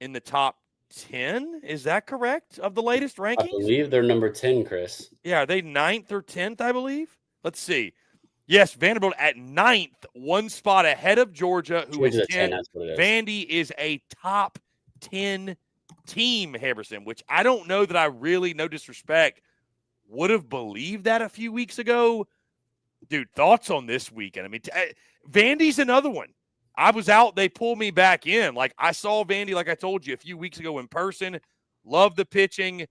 in the top 10. Is that correct, of the latest rankings? I believe they're number 10, Chris. Yeah, are they 9th or 10th, I believe? Let's see. Yes, Vanderbilt at 9th, 1 spot ahead of Georgia, who is 10. That's what it is. Vandy is a top 10 team, Harrison, which I don't know that I really, no disrespect, would have believed that a few weeks ago. Dude, thoughts on this weekend? I mean, Vandy's another one. I was out. They pulled me back in. Like, I saw Vandy, like I told you, a few weeks ago in person. Loved the pitching.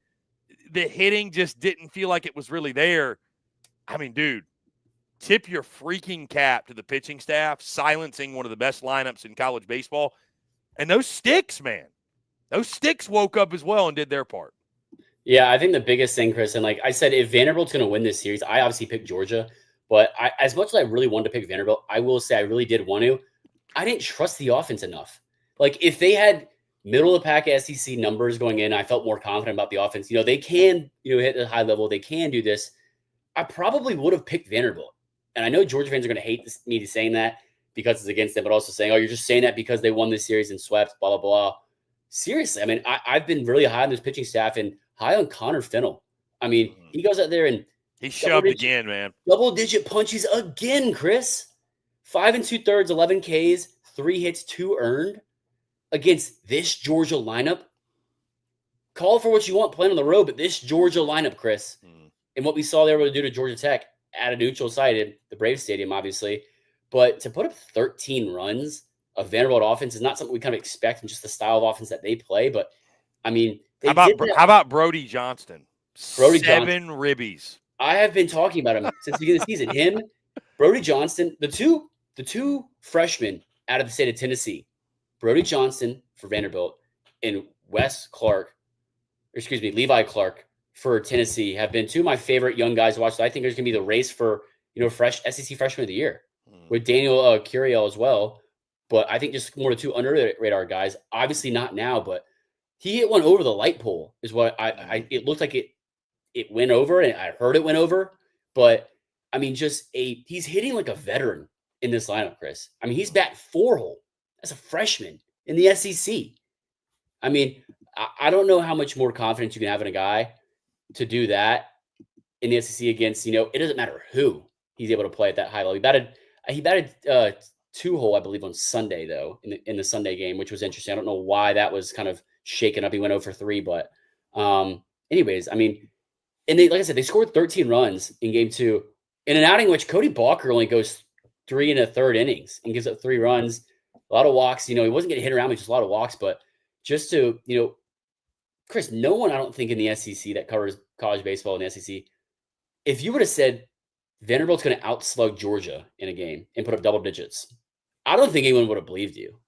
The hitting just didn't feel like it was really there. I mean, dude, tip your freaking cap to the pitching staff, silencing one of the best lineups in college baseball. And those sticks, man. Those sticks woke up as well and did their part. Yeah, I think the biggest thing, Chris, and like I said, if Vanderbilt's going to win this series, I obviously picked Georgia. But as much as I really wanted to pick Vanderbilt, I will say I really did want to. I didn't trust the offense enough. Like, if they had middle of the pack SEC numbers going in, I felt more confident about the offense. They can, hit a high level. They can do this. I probably would have picked Vanderbilt. And I know Georgia fans are going to hate me saying that because it's against them, but also saying, oh, you're just saying that because they won this series and swept, blah, blah, blah. Seriously, I mean, I've been really high on this pitching staff and high on Connor Fennell. I mean, he goes out there and he shoved again, man. Double-digit punches again, Chris. 5 2/3, 11 Ks, 3 hits, 2 earned against this Georgia lineup. Call for what you want playing on the road, but this Georgia lineup, Chris, and what we saw they were able to do to Georgia Tech at a neutral site at the Braves Stadium, obviously. But to put up 13 runs of Vanderbilt offense is not something we kind of expect in just the style of offense that they play. But, I mean, how about Brody Johnston? 7 ribbies. I have been talking about him since the beginning of the season. Him, Brody Johnson, the two freshmen out of the state of Tennessee, Brody Johnson for Vanderbilt and Levi Clark for Tennessee have been two of my favorite young guys to watch. So I think there's going to be the race for, SEC freshman of the year with Daniel Curiel as well. But I think just more the two under the radar guys, obviously not now, but he hit one over the light pole is what it looked like it went over, and I heard it went over, but I mean, he's hitting like a veteran in this lineup, Chris. I mean, he's batting 4-hole as a freshman in the SEC. I mean, I don't know how much more confidence you can have in a guy to do that in the SEC against, it doesn't matter who he's able to play at that high level. He batted 2-hole, I believe, on Sunday, though, in the Sunday game, which was interesting. I don't know why that was kind of shaken up. He went 0-for-3, but anyways, I mean, and like I said, they scored 13 runs in game 2 in an outing in which Cody Balker only goes 3 1/3 innings and gives up 3 runs, a lot of walks. He wasn't getting hit around with just a lot of walks, but just to, Chris, no one, I don't think in the SEC that covers college baseball in the SEC, if you would have said Vanderbilt's going to outslug Georgia in a game and put up double digits, I don't think anyone would have believed you.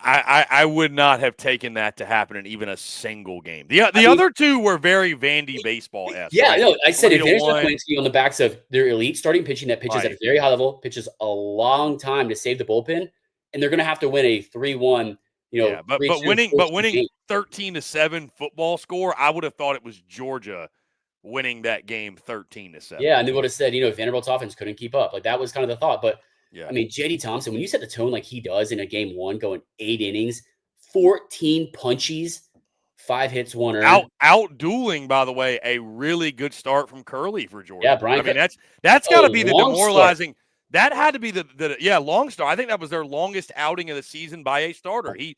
I would not have taken that to happen in even a single game. The other two were very Vandy baseball-esque. Yeah, no, I said if Vanderbilt's playing on the backs of their elite starting pitching that pitches at a very high level, pitches a long time to save the bullpen, and they're going to have to win a 3-1. But winning 13-7 football score, I would have thought it was Georgia winning that game 13-7. Yeah, and they would have said, Vanderbilt's offense couldn't keep up. Like that was kind of the thought, but. Yeah. I mean, J.D. Thompson, when you set the tone like he does in a game 1, going 8 innings, 14 punchies, 5 hits, 1 earned. Out dueling, by the way, a really good start from Curley for Georgia. Yeah, Brian. I mean, that's got to be the demoralizing. Start. That had to be the long start. I think that was their longest outing of the season by a starter. He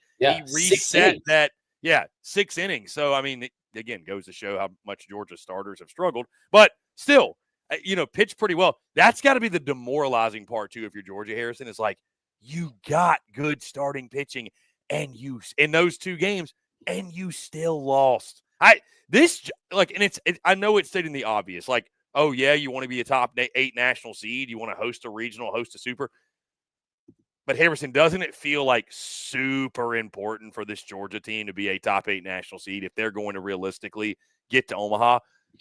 reset that. Yeah, 6 innings. So I mean, again, goes to show how much Georgia starters have struggled, but still. Pitch pretty well. That's got to be the demoralizing part, too, if you're Georgia, Harrison. It's like you got good starting pitching in those 2 games, and you still lost. I know it's stating the obvious. Like, oh, yeah, you want to be a top 8 national seed. You want to host a regional, host a super. But, Harrison, doesn't it feel like super important for this Georgia team to be a top 8 national seed if they're going to realistically get to Omaha?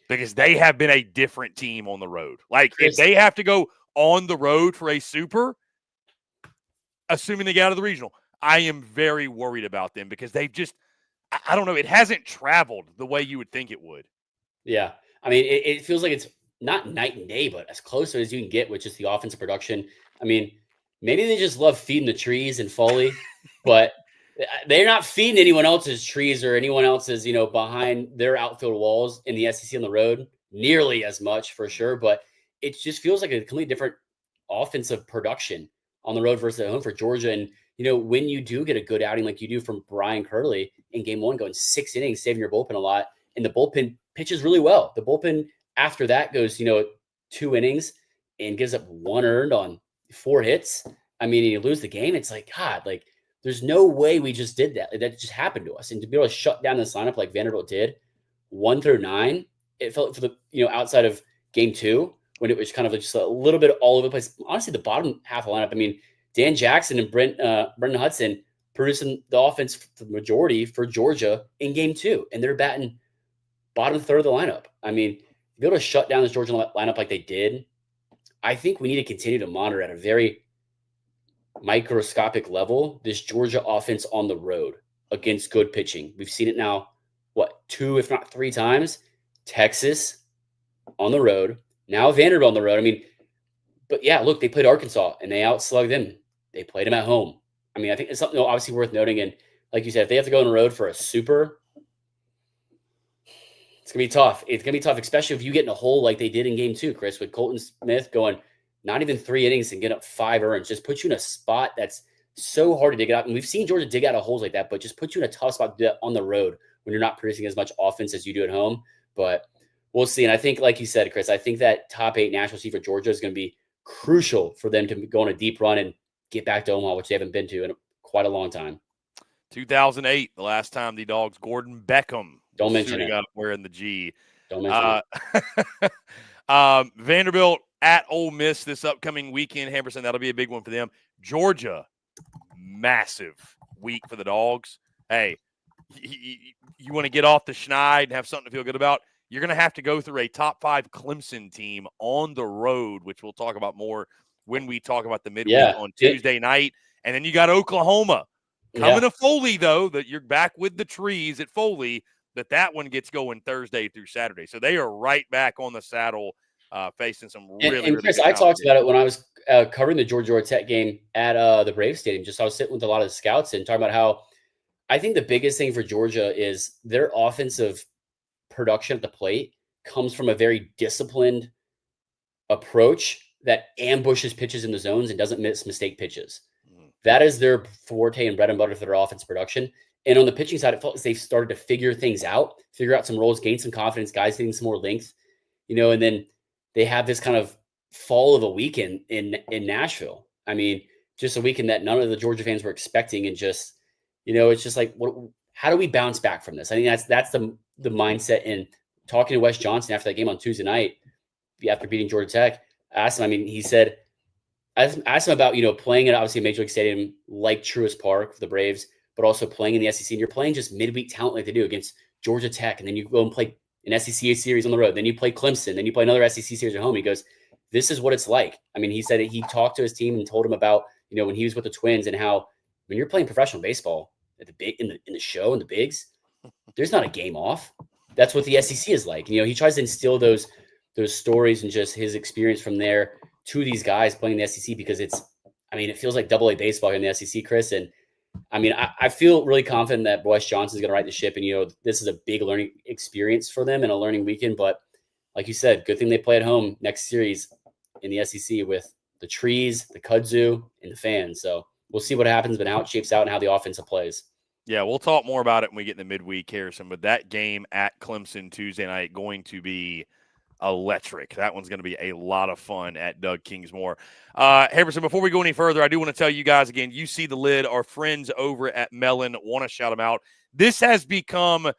Because they have been a different team on the road. Like, if they have to go on the road for a super, assuming they get out of the regional, I am very worried about them because they've just – I don't know. It hasn't traveled the way you would think it would. Yeah. I mean, it feels like it's not night and day, but as close as you can get with just the offensive production. I mean, maybe they just love feeding the trees and Foley, but – they're not feeding anyone else's trees or anyone else's, behind their outfield walls in the SEC on the road nearly as much for sure. But it just feels like a completely different offensive production on the road versus at home for Georgia. And, when you do get a good outing like you do from Brian Curley in game 1, going 6 innings, saving your bullpen a lot, and the bullpen pitches really well. The bullpen after that goes, 2 innings and gives up 1 earned on 4 hits. I mean, you lose the game. It's like, God, like, there's no way we just did that. That just happened to us. And to be able to shut down this lineup like Vanderbilt did, 1 through 9, it felt for the, outside of game 2, when it was kind of just a little bit all over the place. Honestly, the bottom half of the lineup, I mean, Dan Jackson and Brendan Hudson producing the offense for the majority for Georgia in game 2. And they're batting bottom third of the lineup. I mean, to be able to shut down this Georgia lineup like they did, I think we need to continue to monitor at a very microscopic level this Georgia offense on the road against good pitching. We've seen it now, 2, if not 3 times. Texas on the road. Now Vanderbilt on the road. I mean, but yeah, look, they played Arkansas and they outslugged them. They played them at home. I mean, I think it's something obviously worth noting. And like you said, if they have to go on the road for a super, it's going to be tough. It's going to be tough, especially if you get in a hole like they did in game 2, Chris, with Colton Smith going not even 3 innings and get up 5 earns. Just put you in a spot that's so hard to dig out. And we've seen Georgia dig out of holes like that, but just put you in a tough spot to do that on the road when you're not producing as much offense as you do at home. But we'll see. And I think, like you said, Chris, I think that top 8 national seed for Georgia is going to be crucial for them to go on a deep run and get back to Omaha, which they haven't been to in quite a long time. 2008, the last time the Dogs, Gordon Beckham, don't mention it. Up wearing the G. Don't mention it. Vanderbilt at Ole Miss this upcoming weekend. Harrison, that'll be a big one for them. Georgia, massive week for the Dogs. Hey, you want to get off the schneid and have something to feel good about, you're going to have to go through a top 5 Clemson team on the road, which we'll talk about more when we talk about the midweek on Tuesday night. And then you got Oklahoma coming to Foley, though, that you're back with the trees at Foley, that one gets going Thursday through Saturday. So they are right back on the saddle, facing some really, and Chris, I talked about it when I was covering the Georgia Tech game at the Braves Stadium. I was sitting with a lot of the scouts and talking about how I think the biggest thing for Georgia is their offensive production at the plate comes from a very disciplined approach that ambushes pitches in the zones and doesn't miss mistake pitches. That is their forte and bread and butter for their offense production. And on the pitching side, it felt like they've started to figure things out, figure out some roles, gain some confidence, guys getting some more length, and then they have this kind of fall of a weekend in Nashville. I mean, just a weekend that none of the Georgia fans were expecting, and just, it's just like, how do we bounce back from this? I think that's the mindset. And talking to Wes Johnson after that game on Tuesday night, after beating Georgia Tech, I asked him, he said, I asked him about, playing at obviously a major league stadium like Truist Park for the Braves, but also playing in the SEC. And you're playing just midweek talent like they do against Georgia Tech. And then you go and play an SEC series on the road. Then you play Clemson. Then you play another SEC series at home. He goes, this is what it's like. I mean, he said he talked to his team and told him about, when he was with the Twins, and how when you're playing professional baseball at the big in the show and the bigs, there's not a game off. That's what the SEC is like. He tries to instill those stories and just his experience from there to these guys playing the SEC, because it feels like AA baseball in the SEC, Chris. And I feel really confident that Wes Johnson is going to right the ship. And, this is a big learning experience for them and a learning weekend. But like you said, good thing they play at home next series in the SEC with the trees, the kudzu, and the fans. So we'll see what happens, but how it shapes out and how the offense plays. Yeah, we'll talk more about it when we get in the midweek, Harrison. But that game at Clemson Tuesday night going to be electric. That one's going to be a lot of fun at Doug Kingsmore. Harrison, before we go any further, I do want to tell you guys again, you see the lid. Our friends over at Mellon, want to shout them out. This has become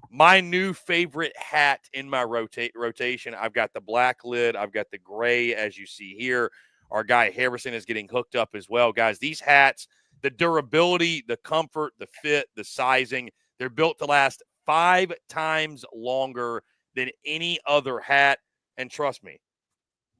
my new favorite hat in my rotation. I've got the black lid. I've got the gray, as you see here. Our guy Harrison is getting hooked up as well. Guys, these hats, the durability, the comfort, the fit, the sizing, they're built to last 5 times longer than any other hat. And trust me,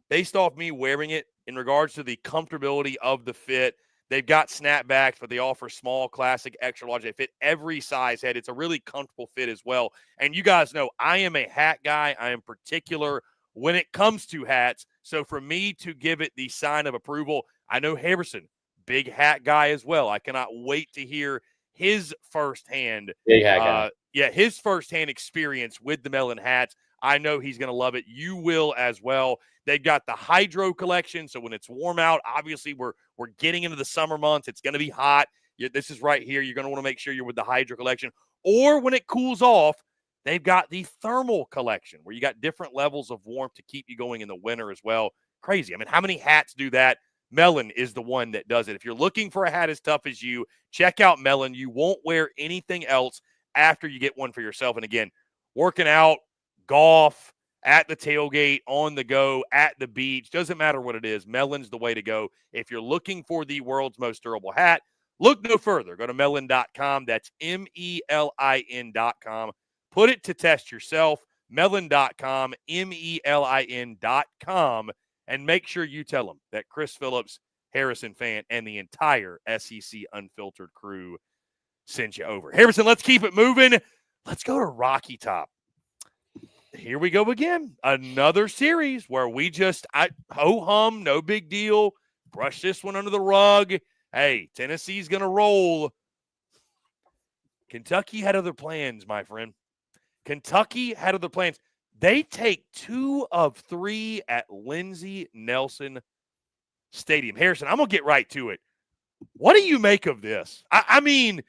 based off me wearing it, in regards to the comfortability of the fit, they've got snapbacks, but they offer small, classic, extra large. They fit every size head. It's a really comfortable fit as well. And you guys know I am a hat guy. I am particular when it comes to hats. So for me to give it the sign of approval, I know Harrison, big hat guy as well. I cannot wait to hear his firsthand, his firsthand experience with the Mellon hats. I know he's going to love it. You will as well. They've got the Hydro collection, so when it's warm out, obviously we're getting into the summer months. It's going to be hot. This is right here. You're going to want to make sure you're with the Hydro collection. Or when it cools off, they've got the Thermal collection, where you got different levels of warmth to keep you going in the winter as well. Crazy. I mean, how many hats do that? Mellon is the one that does it. If you're looking for a hat as tough as you, check out Mellon. You won't wear anything else after you get one for yourself. And again, working out, golf, at the tailgate, on the go, at the beach, doesn't matter what it is, Mellon's the way to go. If you're looking for the world's most durable hat, look no further. Go to Mellon.com. That's MELIN.com. Put it to test yourself. Mellon.com, MELIN.com. And make sure you tell them that Chris Phillips, Harrison Fan, and the entire SEC Unfiltered crew sent you over. Harrison, let's keep it moving. Let's go to Rocky Top. Here we go again. Another series where we just ho-hum, no big deal. Brush this one under the rug. Hey, Tennessee's going to roll. Kentucky had other plans, my friend. Kentucky had other plans. They take 2 of 3 at Lindsey Nelson Stadium. Harrison, I'm going to get right to it. What do you make of this? I mean,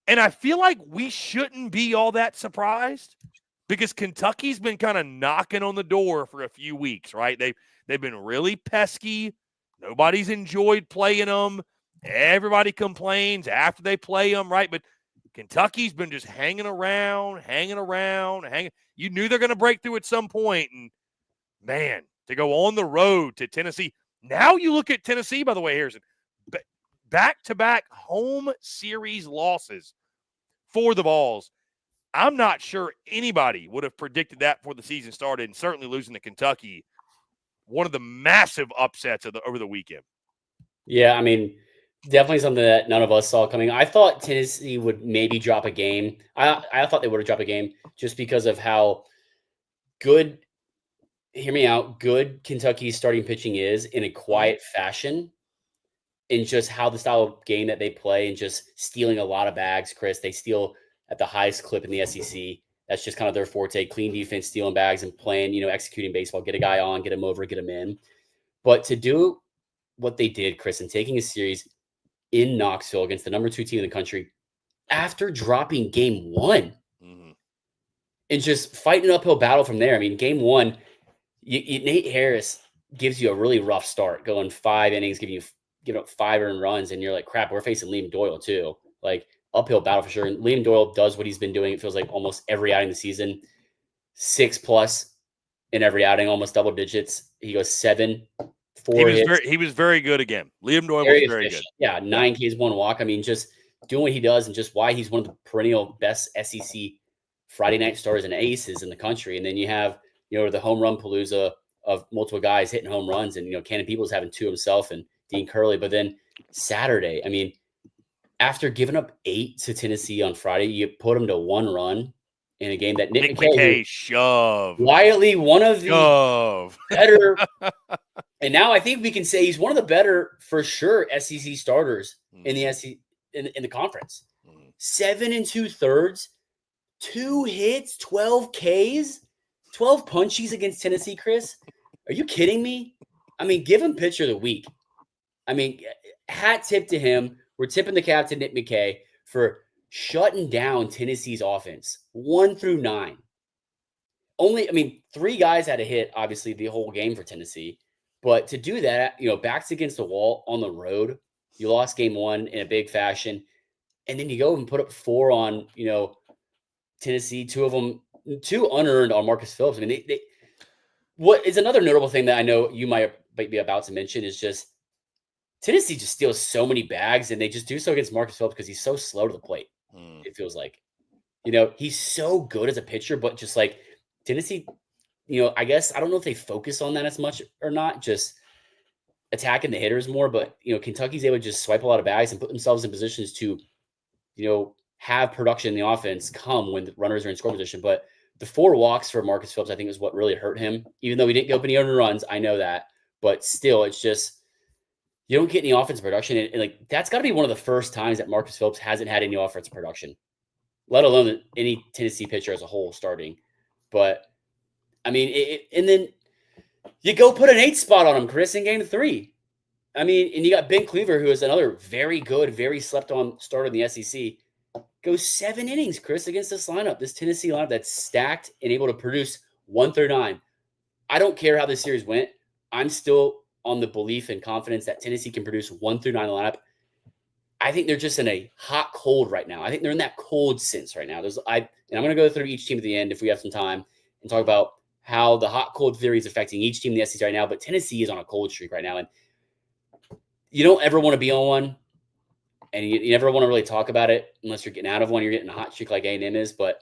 and I feel like we shouldn't be all that surprised, because Kentucky's been kind of knocking on the door for a few weeks, right? They've been really pesky. Nobody's enjoyed playing them. Everybody complains after they play them, right? But Kentucky's been just hanging around. You knew they're going to break through at some point, and man, to go on the road to Tennessee. Now you look at Tennessee, by the way, Harrison, back-to-back home series losses for the Vols. I'm not sure anybody would have predicted that before the season started, and certainly losing to Kentucky, one of the massive upsets over the weekend. Yeah, I mean, definitely something that none of us saw coming. I thought Tennessee would maybe drop a game. I thought they would have dropped a game just because of how good, hear me out, good Kentucky's starting pitching is in a quiet fashion, and just how the style of game that they play and just stealing a lot of bags, Chris. They steal at the highest clip in the SEC. That's just kind of their forte, clean defense, stealing bags and playing, executing baseball, get a guy on, get him over, get him in. But to do what they did, Chris, and taking a series in Knoxville against the number 2 team in the country after dropping game 1 and just fighting an uphill battle from there. I mean, game 1, Nate Harris gives you a really rough start, going 5 innings, giving up 5 earned runs, and you're like, crap, we're facing Liam Doyle too. Like, uphill battle for sure. And Liam Doyle does what he's been doing, it feels like, almost every outing this season. 6+ in every outing, almost double digits. He goes 7, 4 hits. He was very good again. Liam Doyle was very good. Yeah, 9 Ks, 1 walk. I mean, just doing what he does and just why he's one of the perennial best SEC Friday night stars and aces in the country. And then you have, the home run palooza of multiple guys hitting home runs, and, Cannon Peoples having 2 himself and Dean Curley. But then Saturday, I mean, after giving up 8 to Tennessee on Friday, you put them to 1 run in a game that Nick McKay shoved. Quietly one of the better. And now I think we can say he's one of the better, for sure, SEC starters in the SEC in the conference. 7 2/3, 2 hits, 12 Ks, 12 punchies against Tennessee, Chris. Are you kidding me? I mean, give him pitcher of the week. I mean, hat tip to him. We're tipping the cap to Nick McKay for shutting down Tennessee's offense 1 through 9. 3 guys had a hit, obviously, the whole game for Tennessee. But to do that, backs against the wall on the road, you lost game 1 in a big fashion. And then you go and put up 4 on, Tennessee, 2 of them, 2 unearned on Marcus Phillips. I mean, what is another notable thing that I know you might be about to mention is just Tennessee just steals so many bags, and they just do so against Marcus Phillips because he's so slow to the plate. It feels like, he's so good as a pitcher, but just like Tennessee, I guess, I don't know if they focus on that as much or not, just attacking the hitters more, but, Kentucky's able to just swipe a lot of bags and put themselves in positions to, have production in the offense come when the runners are in score position. But the 4 walks for Marcus Phillips, I think, is what really hurt him, even though he didn't go up any earned runs. I know that, but still, it's just, you don't get any offensive production. And like, that's got to be one of the first times that Marcus Phillips hasn't had any offensive production, let alone any Tennessee pitcher as a whole starting. But I mean, and then you go put an 8 spot on him, Chris, in game 3. I mean, and you got Ben Cleaver, who is another very good, very slept on starter in the SEC, goes 7 innings, Chris, against this lineup, this Tennessee lineup that's stacked and able to produce 1 through 9. I don't care how this series went. I'm still on the belief and confidence that Tennessee can produce 1 through 9 in the lineup. I think they're just in a hot cold right now. I think they're in that cold sense right now. And I'm going to go through each team at the end if we have some time and talk about how the hot cold theory is affecting each team in the SEC right now. But Tennessee is on a cold streak right now, and you don't ever want to be on one, and you never want to really talk about it unless you're getting out of one. You're getting a hot streak like A&M is, but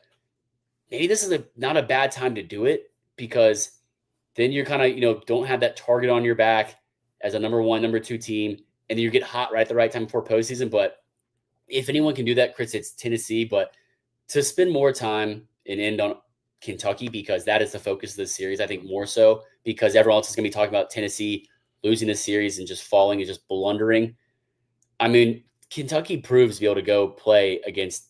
maybe this is not a bad time to do it, because then you're kind of, don't have that target on your back as a number 1, number 2 team, and then you get hot right at the right time before postseason. But if anyone can do that, Chris, it's Tennessee. But to spend more time and end on Kentucky, because that is the focus of this series, I think more so, because everyone else is going to be talking about Tennessee losing this series and just falling and just blundering. I mean, Kentucky proves to be able to go play against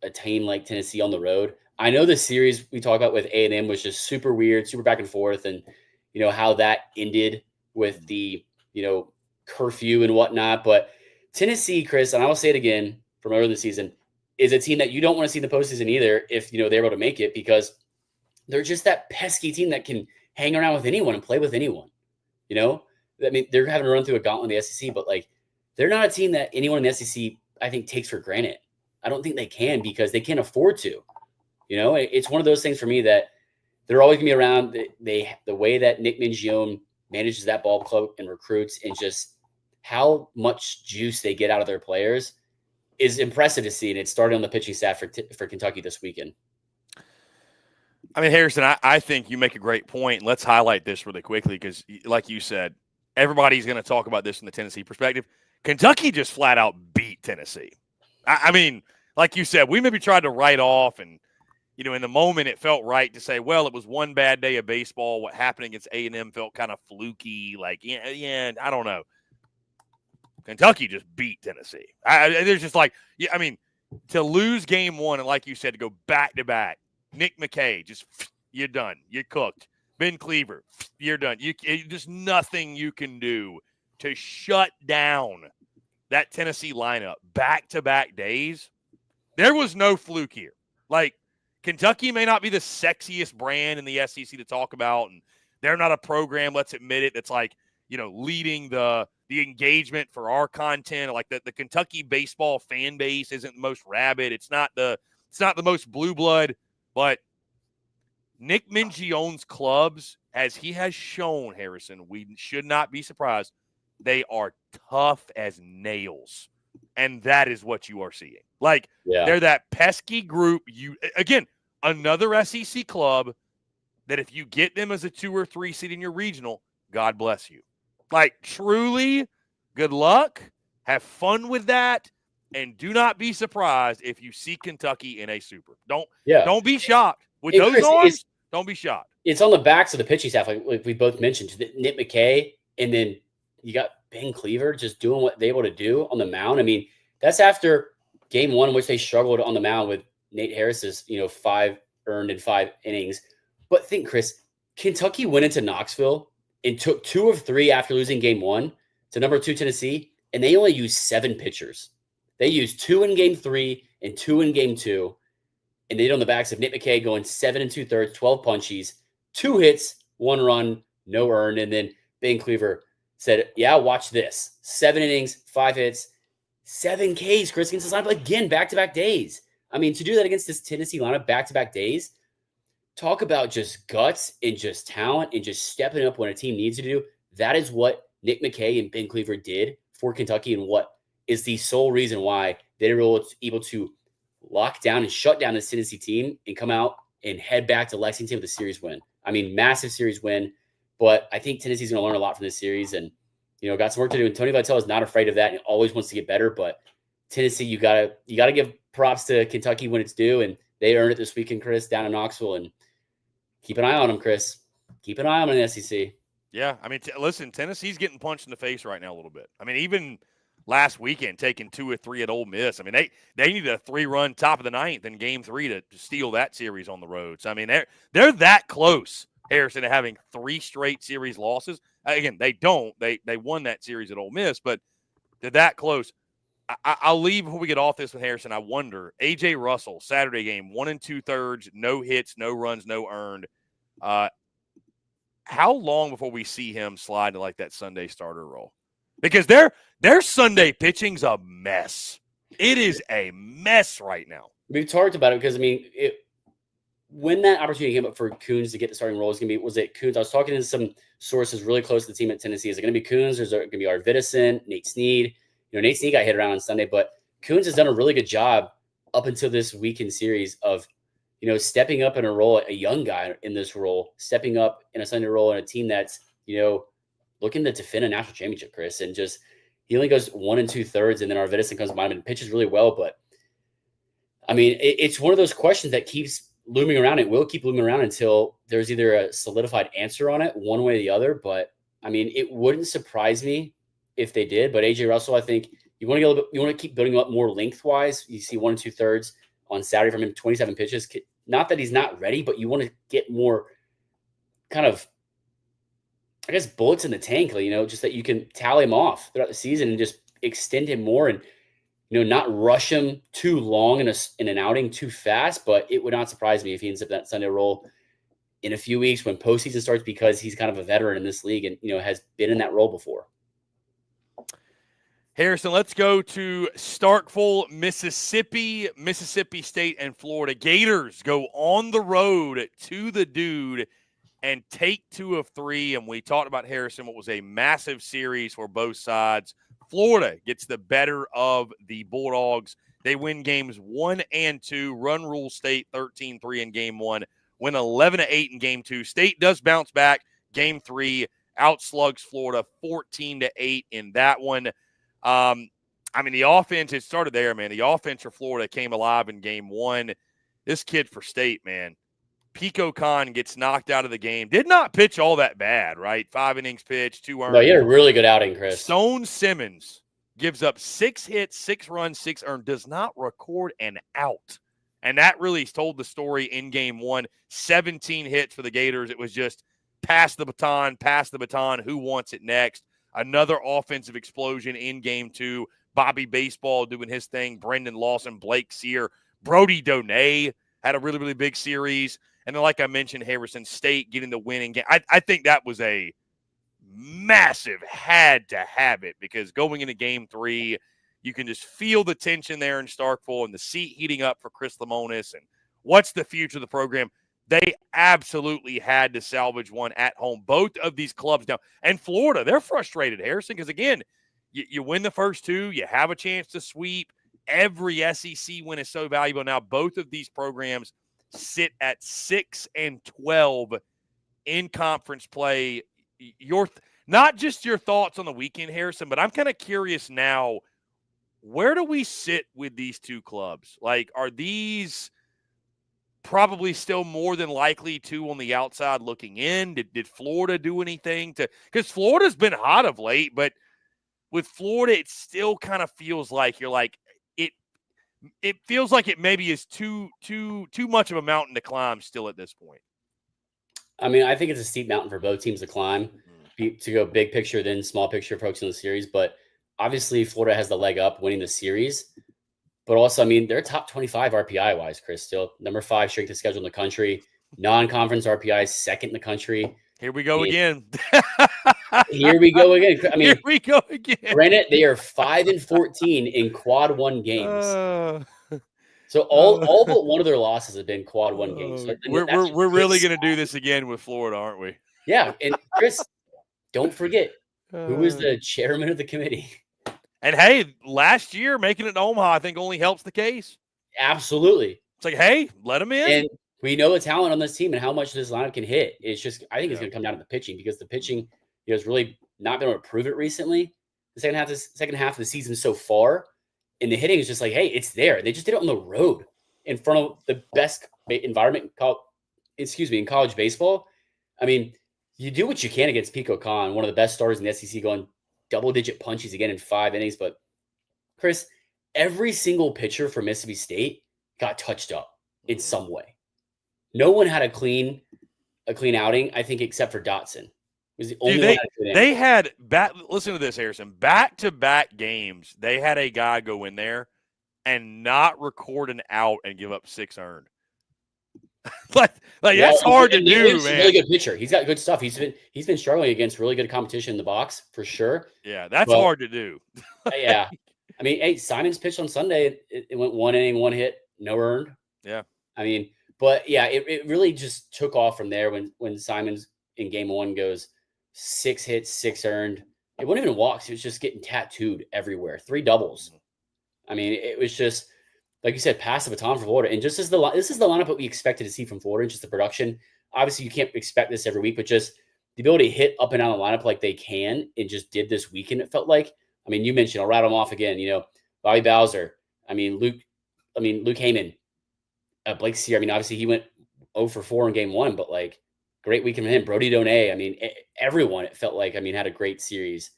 a team like Tennessee on the road. I know the series we talked about with A&M was just super weird, super back and forth, and how that ended with the curfew and whatnot. But Tennessee, Chris, and I will say it again from earlier this season, is a team that you don't want to see in the postseason either if they're able to make it, because they're just that pesky team that can hang around with anyone and play with anyone. I mean, they're having to run through a gauntlet in the SEC, but like, they're not a team that anyone in the SEC, I think, takes for granted. I don't think they can, because they can't afford to. It's one of those things for me that they're always going to be around. The way that Nick Mingione manages that ball club and recruits, and just how much juice they get out of their players is impressive to see. And it started on the pitching staff for Kentucky this weekend. I mean, Harrison, I think you make a great point. Let's highlight this really quickly because, like you said, everybody's going to talk about this from the Tennessee perspective. Kentucky just flat out beat Tennessee. I mean, like you said, we maybe tried to write off, and in the moment it felt right to say, well, it was one bad day of baseball. What happened against A&M felt kind of fluky. Like, yeah, I don't know. Kentucky just beat Tennessee. There's just like, to lose game one and, like you said, to go back to back. Nick McKay, just you're done. You're cooked. Ben Cleaver, you're done. There's nothing you can do to shut down that Tennessee lineup back-to-back days. There was no fluke here. Like, Kentucky may not be the sexiest brand in the SEC to talk about, and they're not a program, let's admit it, that's like, leading the engagement for our content. Like the Kentucky baseball fan base isn't the most rabid. It's not the most blue blood. But Nick Mingione's clubs, as he has shown, Harrison, we should not be surprised. They are tough as nails. And that is what you are seeing. Like, They're that pesky group. Again, another SEC club that if you get them as a 2 or 3 seed in your regional, God bless you. Like, truly, good luck. Have fun with that. And do not be surprised if you see Kentucky in a super. Don't be shocked. With those Chris, arms, don't be shocked. It's on the backs of the pitching staff, like we both mentioned. Nick McKay, and then you got Ben Cleaver just doing what they're able to do on the mound. I mean, that's after game one, in which they struggled on the mound with Nate Harris's, 5 earned in 5 innings. But think, Chris, Kentucky went into Knoxville and took 2 of 3 after losing game 1 to number 2 Tennessee, and they only used 7 pitchers. They used 2 in game 3 and 2 in game 2. And they did on the backs of Nick McKay going 7 2/3, 12 punchies, 2 hits, 1 run, no earned. And then Ben Cleaver said, yeah, watch this. 7 innings, 5 hits, 7 Ks, Chris, against this lineup again, back-to-back days. I mean, to do that against this Tennessee lineup back-to-back days, talk about just guts and just talent and just stepping up when a team needs to do. That is what Nick McKay and Ben Cleaver did for Kentucky, and what is the sole reason why they were able to lock down and shut down this Tennessee team and come out and head back to Lexington with a series win. I mean, massive series win, but I think Tennessee's going to learn a lot from this series, and, got some work to do. And Tony Vitello is not afraid of that and always wants to get better, but Tennessee, you gotta give props to Kentucky when it's due, and they earned it this weekend, Chris, down in Knoxville, and keep an eye on them, Chris. Keep an eye on them in the SEC. Yeah, I mean, listen, Tennessee's getting punched in the face right now a little bit. I mean, even last weekend, taking 2 or 3 at Ole Miss. I mean, they needed a 3-run top of the 9th in game 3 to steal that series on the road. So, I mean, they're that close, Harrison, to having 3 straight series losses. Again, they don't. They won that series at Ole Miss, but they're that close. I'll leave before we get off this with Harrison. I wonder, A.J. Russell, Saturday game, 1 2/3, no hits, no runs, no earned. How long before we see him slide to like that Sunday starter role? Because their Sunday pitching's a mess. It is a mess right now. We've talked about it because, I mean, when that opportunity came up for Coons to get the starting role, was it Coons? I was talking to some sources really close to the team at Tennessee. Is it going to be Coons, or is it going to be Arvidsson, Nate Snead? Nate Snead got hit around on Sunday, but Coons has done a really good job up until this weekend series of, stepping up in a role, a young guy in this role, stepping up in a Sunday role in a team that's, looking to defend a national championship, Chris, and just he only goes 1 2/3, and then Arvidsson comes behind him and pitches really well. But I mean, it's one of those questions that keeps looming around. It will keep looming around until there's either a solidified answer on it, one way or the other. But I mean, it wouldn't surprise me if they did. But AJ Russell, I think you want to keep building up more lengthwise. You see 1 2/3 on Saturday from him, 27 pitches. Not that he's not ready, but you want to get more kind of, I guess, bullets in the tank, just that you can tally him off throughout the season and just extend him more and, not rush him too long in an outing too fast. But it would not surprise me if he ends up that Sunday role in a few weeks when postseason starts, because he's kind of a veteran in this league and, has been in that role before. Harrison, let's go to Starkville, Mississippi. Mississippi State and Florida Gators go on the road to the Dude and take 2 of 3. And we talked about, Harrison, what was a massive series for both sides. Florida gets the better of the Bulldogs. They win games 1 and 2, run Rule State 13-3 in game 1, win 11-8 in game 2. State does bounce back. Game 3, outslugs Florida 14-8 in that one. The offense, it started there, man. The offense for Florida came alive in game 1. This kid for State, man, Pico Khan gets knocked out of the game. Did not pitch all that bad, right? 5 innings pitched, 2 earned. No, he had a really good outing, Chris. Stone Simmons gives up 6 hits, 6 runs, 6 earned, does not record an out. And that really told the story in game 1. 17 hits for the Gators. It was just pass the baton, who wants it next? Another offensive explosion in game 2. Bobby Baseball doing his thing. Brendan Lawson, Blake Sear, Brody Donay had a really, really big series. And then, like I mentioned, Harrison State getting the winning game. I think that was a massive, had to have it, because going into game 3, you can just feel the tension there in Starkville and the seat heating up for Chris Lemonis and what's the future of the program. They absolutely had to salvage one at home. Both of these clubs now. And Florida, they're frustrated, Harrison, because, again, you win the first 2. You have a chance to sweep. Every SEC win is so valuable. Now, both of these programs sit at 6-12 in conference play. Not just your thoughts on the weekend, Harrison, but I'm kind of curious now, where do we sit with these 2 clubs? Like, are these probably still more than likely 2 on the outside looking in? Did Florida do anything to – because Florida's been hot of late, but with Florida, it still kind of feels like you're like – it feels like it maybe is too much of a mountain to climb still at this point. I mean, I think it's a steep mountain for both teams to climb, to go big picture, then small picture focusing on the series. But obviously, Florida has the leg up winning the series. But also, I mean, they're top 25 RPI-wise, Chris, still. Number 5 strength of schedule in the country. Non-conference RPI, 2nd in the country. Here we go again. Here we go again. I mean, here we go again. Granted, they are 5-14 in quad 1 games. So all but one of their losses have been quad 1 games. So we're really going to do this again with Florida, aren't we? Yeah, and Chris, don't forget who is the chairman of the committee. And hey, last year making it to Omaha, I think only helps the case. Absolutely. It's like, hey, let them in. And we know the talent on this team and how much this lineup can hit. It's just, I think it's going to come down to the pitching, because the pitching has really not been able to prove it recently. The second half of the season so far, and the hitting is just like, hey, it's there. They just did it on the road in front of the best environment in college baseball. I mean, you do what you can against Pico Khan, one of the best starters in the SEC, going double-digit punches again in 5 innings. But Chris, every single pitcher for Mississippi State got touched up in some way. No one had a clean outing, I think, except for Dotson. It was the only they had listen to this, Harrison. Back-to-back games, they had a guy go in there and not record an out and give up 6 earned. like that's hard to do, he's man. A really good pitcher. He's got good stuff. He's been struggling against really good competition in the box for sure. Yeah, that's hard to do. Yeah. I mean, hey, Simon's pitched on Sunday. It went 1 inning, 1 hit, no earned. Yeah. I mean, but yeah, it really just took off from there when Simon's in game 1 goes 6 hits, 6 earned. It wasn't even walks. It was just getting tattooed everywhere. 3 doubles. I mean, it was just, like you said, pass the baton for Florida. And just this is the lineup that we expected to see from Florida, and just the production. Obviously, you can't expect this every week, but just the ability to hit up and down the lineup like they can, and just did this weekend, it felt like. I mean, you mentioned, I'll rattle them off again, Bobby Bowser. I mean, Luke Heyman, Blake Sear. I mean, obviously he went 0 for 4 in game 1, but like, great weekend for him. Brody Donay. I mean, everyone, it felt like, had a great series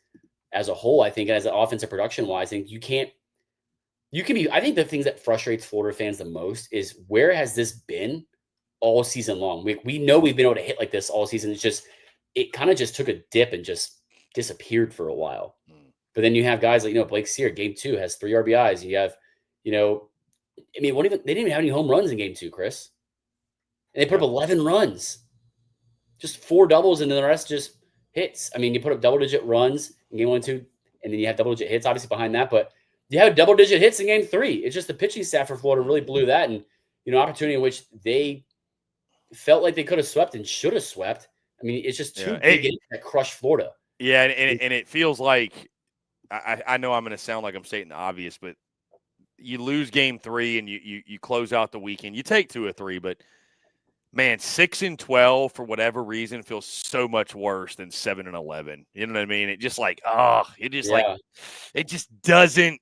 as a whole. I think as an offensive production wise, I think I think the things that frustrates Florida fans the most is, where has this been all season long? We know we've been able to hit like this all season. It's just, it kind of just took a dip and just disappeared for a while. But then you have guys like, Blake Sear, game 2 has 3 RBIs. You have, they didn't even have any home runs in game 2, Chris. And they put up 11 runs, just 4 doubles, and then the rest just hits. I mean, you put up double-digit runs in game 1 and 2. and then you have double-digit hits obviously behind that. But you had double-digit hits in game 3. It's just the pitching staff for Florida really blew that, and opportunity in which they felt like they could have swept and should have swept. I mean, it's just two big innings that crushed Florida. Yeah, and it feels like I know I'm going to sound like I'm stating the obvious, but you lose game 3 and you close out the weekend. You take 2 or 3, but man, 6-12 for whatever reason feels so much worse than 7-11. You know what I mean? It just like, it just doesn't.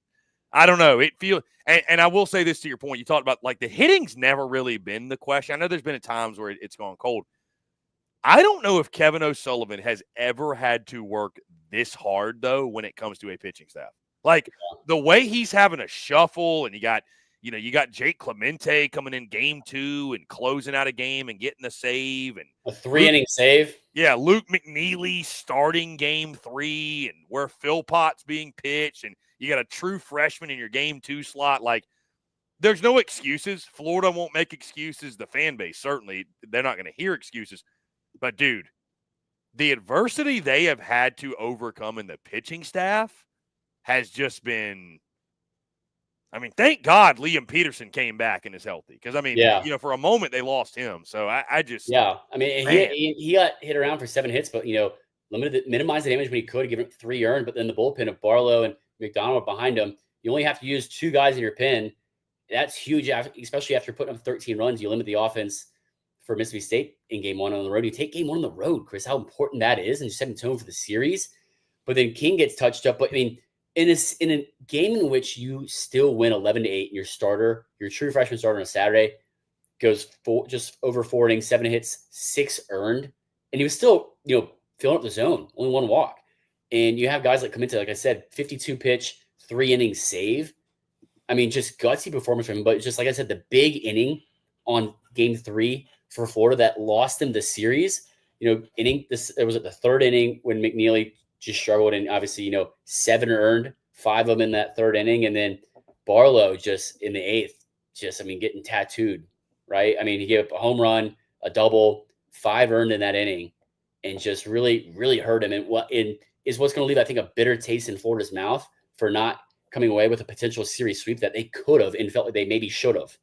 I don't know. It feels, and I will say this to your point. You talked about like the hitting's never really been the question. I know there's been times where it's gone cold. I don't know if Kevin O'Sullivan has ever had to work this hard though when it comes to a pitching staff. Like the way he's having a shuffle, and you got Jake Clemente coming in game 2 and closing out a game and getting the save, and a 3-inning save. Yeah, Luke McNeely starting game 3, and where Philpott's being pitched, and you got a true freshman in your game 2 slot. Like, there's no excuses. Florida won't make excuses. The fan base, certainly, they're not going to hear excuses. But, dude, the adversity they have had to overcome in the pitching staff has just been – I mean, thank God Liam Peterson came back and is healthy. Because, I mean, for a moment they lost him. So, I just – Yeah, I mean, he got hit around for 7 hits, but, minimized the damage when he could, give him 3 earned. But then the bullpen of Barlow and McDonald behind him, you only have to use 2 guys in your pen. That's huge, especially after putting up 13 runs. You limit the offense for Mississippi State in game 1 on the road. You take game 1 on the road, Chris, how important that is, and setting the tone for the series. But then King gets touched up. But, I mean, in a game in which you still win 11-8, your starter, your true freshman starter on a Saturday, goes just over 4 innings, 7 hits, 6 earned. And he was still, filling up the zone, only 1 walk. And you have guys like Clemente, like I said, 52 pitch, 3 innings save. I mean, just gutsy performance from him. But just like I said, the big inning on game 3 for Florida that lost them the series. It was at the 3rd inning when McNeely just struggled, and obviously, 7 earned, 5 of them in that 3rd inning, and then Barlow just in the 8th, getting tattooed, right? I mean, he gave up a home run, a double, 5 earned in that inning, and just really, really hurt him. And what's going to leave, I think, a bitter taste in Florida's mouth for not coming away with a potential series sweep that they could have and felt like they maybe should have.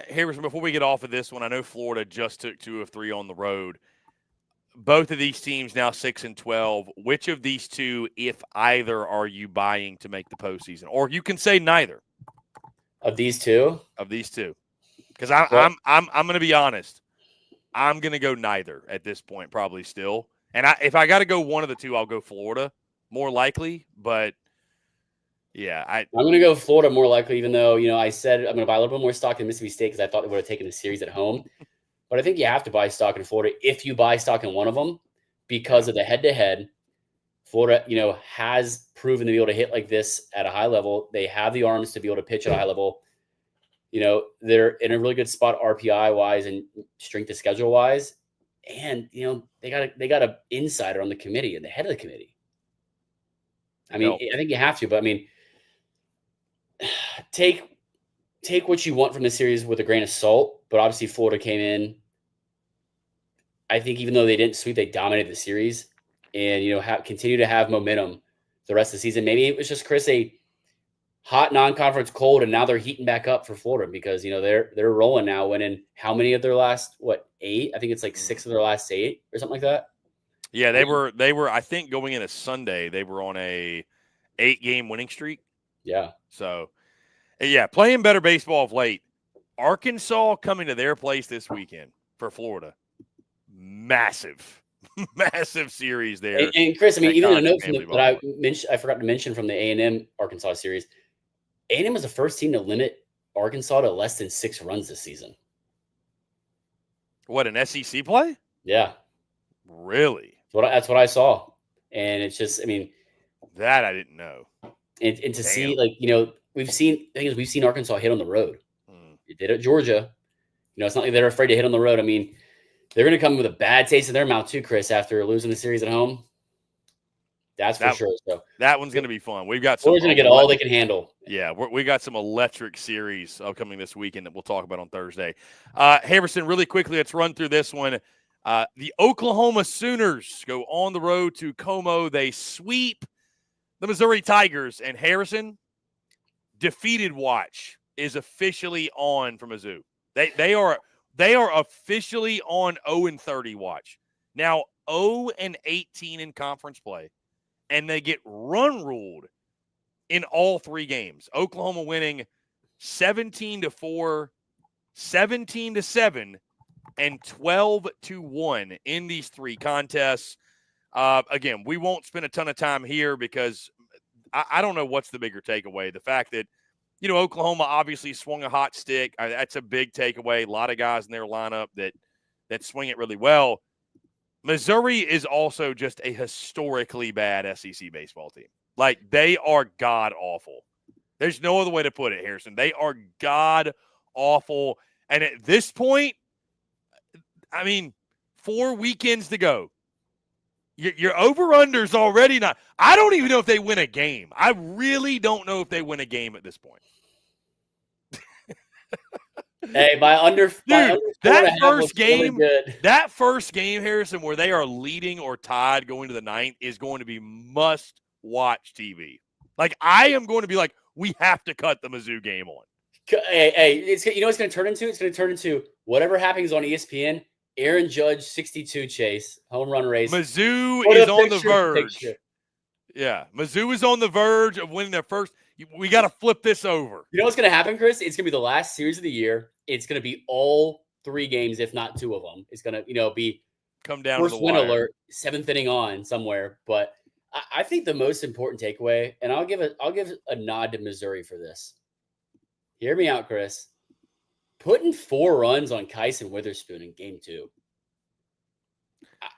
Harrison, before we get off of this one, I know Florida just took 2 of 3 on the road. Both of these teams now 6-12. Which of these 2, if either, are you buying to make the postseason? Or you can say neither. Of these 2? Of these 2. Because I'm going to be honest. I'm going to go neither at this point, probably still. And if I got to go one of the 2, I'll go Florida, more likely. But yeah, I'm going to go Florida more likely, even though, I said I'm going to buy a little bit more stock in Mississippi State because I thought they would have taken the series at home. But I think you have to buy stock in Florida if you buy stock in one of them because of the head-to-head. Florida, has proven to be able to hit like this at a high level. They have the arms to be able to pitch at a high level. They're in a really good spot RPI-wise and strength of schedule-wise. And, they got an insider on the committee and the head of the committee. I mean, I think you have to, but I mean, take what you want from the series with a grain of salt, but obviously Florida came in. I think even though they didn't sweep, they dominated the series and, continue to have momentum the rest of the season. Maybe it was just, Chris, a hot non-conference cold, and now they're heating back up for Florida because, they're rolling now, winning how many of their last, 8? I think it's like 6 of their last 8 or something like that. Yeah, they were, I think going into Sunday, they were on a 8-game winning streak. Yeah. So, yeah, playing better baseball of late. Arkansas coming to their place this weekend for Florida. Massive series there. And Chris, I mean, even a note that I forgot to mention from the A&M Arkansas series, A&M was the first team to limit Arkansas to less than 6 runs this season. What, an SEC play? Yeah. Really? That's what I saw. And it's just, I mean. That I didn't know. And to see, we've seen Arkansas hit on the road. It did at Georgia. It's not like they're afraid to hit on the road. I mean, they're going to come with a bad taste in their mouth too, Chris, after losing the series at home. That's for sure. So that one's going to be fun. We've got Florida's going to get all they can handle. Yeah, we got some electric series upcoming this weekend that we'll talk about on Thursday. Harrison, really quickly, let's run through this one. The Oklahoma Sooners go on the road to Como. They sweep The Missouri Tigers and Harrison, defeated watch is officially on for Mizzou. They are officially on 0-30 watch. Now 0-18 in conference play, and they get run ruled in all 3 games. Oklahoma winning 17-4, 17-7, and 12-1 in these 3 contests. Again, we won't spend a ton of time here because I don't know what's the bigger takeaway. The fact that, Oklahoma obviously swung a hot stick. That's a big takeaway. A lot of guys in their lineup that swing it really well. Missouri is also just a historically bad SEC baseball team. Like, they are god-awful. There's no other way to put it, Harrison. They are god-awful. And at this point, 4 weekends to go. Your over-under's already not – I don't even know if they win a game. I really don't know if they win a game at this point. Hey, that first game, Harrison, where they are leading or tied going to the 9th is going to be must-watch TV. Like, I am going to be like, we have to cut the Mizzou game on. Hey, it's what it's going to turn into? It's going to turn into whatever happens on ESPN. Aaron Judge 62 chase, home run race. Mizzou is on the verge. Yeah, Mizzou is on the verge of winning their first. We got to flip this over. You know what's going to happen, Chris? It's going to be the last series of the year. It's going to be all 3 games, if not 2 of them. It's going to, be come down first to the win wire. Alert, 7th inning on somewhere. But I think the most important takeaway, and I'll give a nod to Missouri for this. Hear me out, Chris. Putting 4 runs on Kyson Witherspoon in game 2.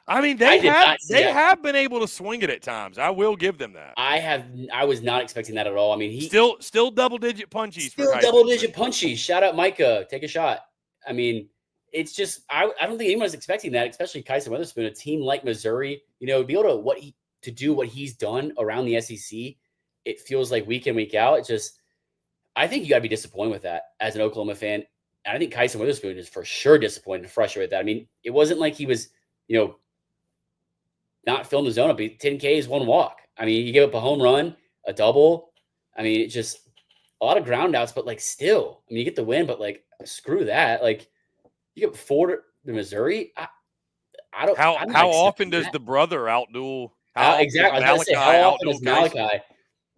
They have been able to swing it at times. I will give them that. I was not expecting that at all. He still double-digit punchies. Still double-digit punchies. Shout out Micah. Take a shot. It's just I don't think anyone's expecting that, especially Kyson Witherspoon, a team like Missouri. Be able to do what he's done around the SEC. It feels like week in, week out. I think you got to be disappointed with that as an Oklahoma fan. And I think Kyson Witherspoon is for sure disappointed and frustrated with that. It wasn't like he was, not filling the zone up. 10 Ks, 1 walk. You give up a home run, a double. It's just a lot of ground outs, but still, you get the win, but screw that. You get 4 to Missouri. I don't. How often does the brother outduel? Exactly. How often does Malachi?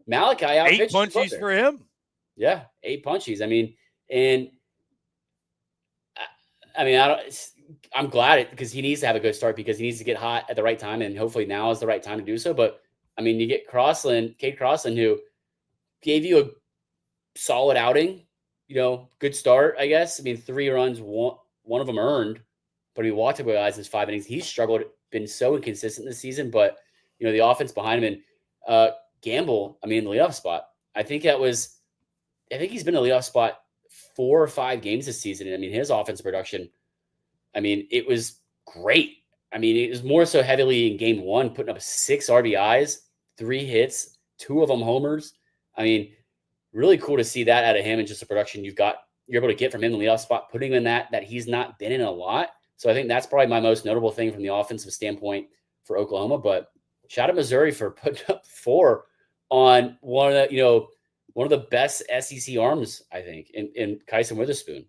Malachi out 8 punchies for him. Yeah, 8 punchies. I don't. I'm glad because he needs to have a good start because he needs to get hot at the right time, and hopefully now is the right time to do so. But you get Cade Crossland, who gave you a solid outing, good start, I guess. 3 runs, one of them earned, but he walked away guys in 5 innings. He's struggled, been so inconsistent this season, but the offense behind him and Gamble, in the leadoff spot. I think he's been in the leadoff spot 4 or 5 games this season. And his offensive production, it was great. It was more so heavily in game 1, putting up 6 RBIs, 3 hits, 2 of them homers. Really cool to see that out of him and just the production you're able to get from him in the leadoff spot, putting him in that he's not been in a lot. So I think that's probably my most notable thing from the offensive standpoint for Oklahoma. But shout out Missouri for putting up 4 on one of the best SEC arms, I think, in Kyson Witherspoon.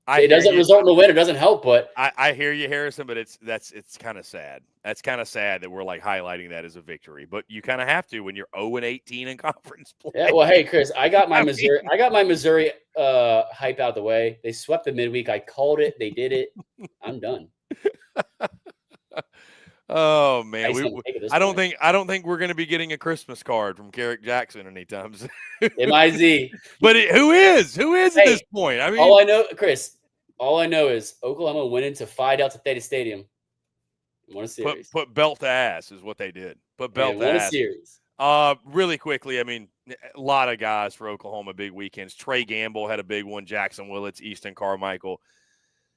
It doesn't result in a win. It doesn't help, but I hear you, Harrison. But it's kind of sad. That's kind of sad that we're highlighting that as a victory. But you kind of have to when you're 0-18 in conference play. Yeah. Well, hey, Chris, I got my Missouri hype out of the way. They swept the midweek. I called it. They did it. I'm done. Oh man, I don't think we're going to be getting a Christmas card from Carrick Jackson anytime soon. MIZ. But who is at this point? All I know, Chris. All I know is Oklahoma went into Phi Delta Theta Stadium and won a series. Put belt to ass is what they did. Put belt to won ass. A series. Really quickly, a lot of guys for Oklahoma big weekends. Trey Gamble had a big one. Jackson Willits, Easton Carmichael.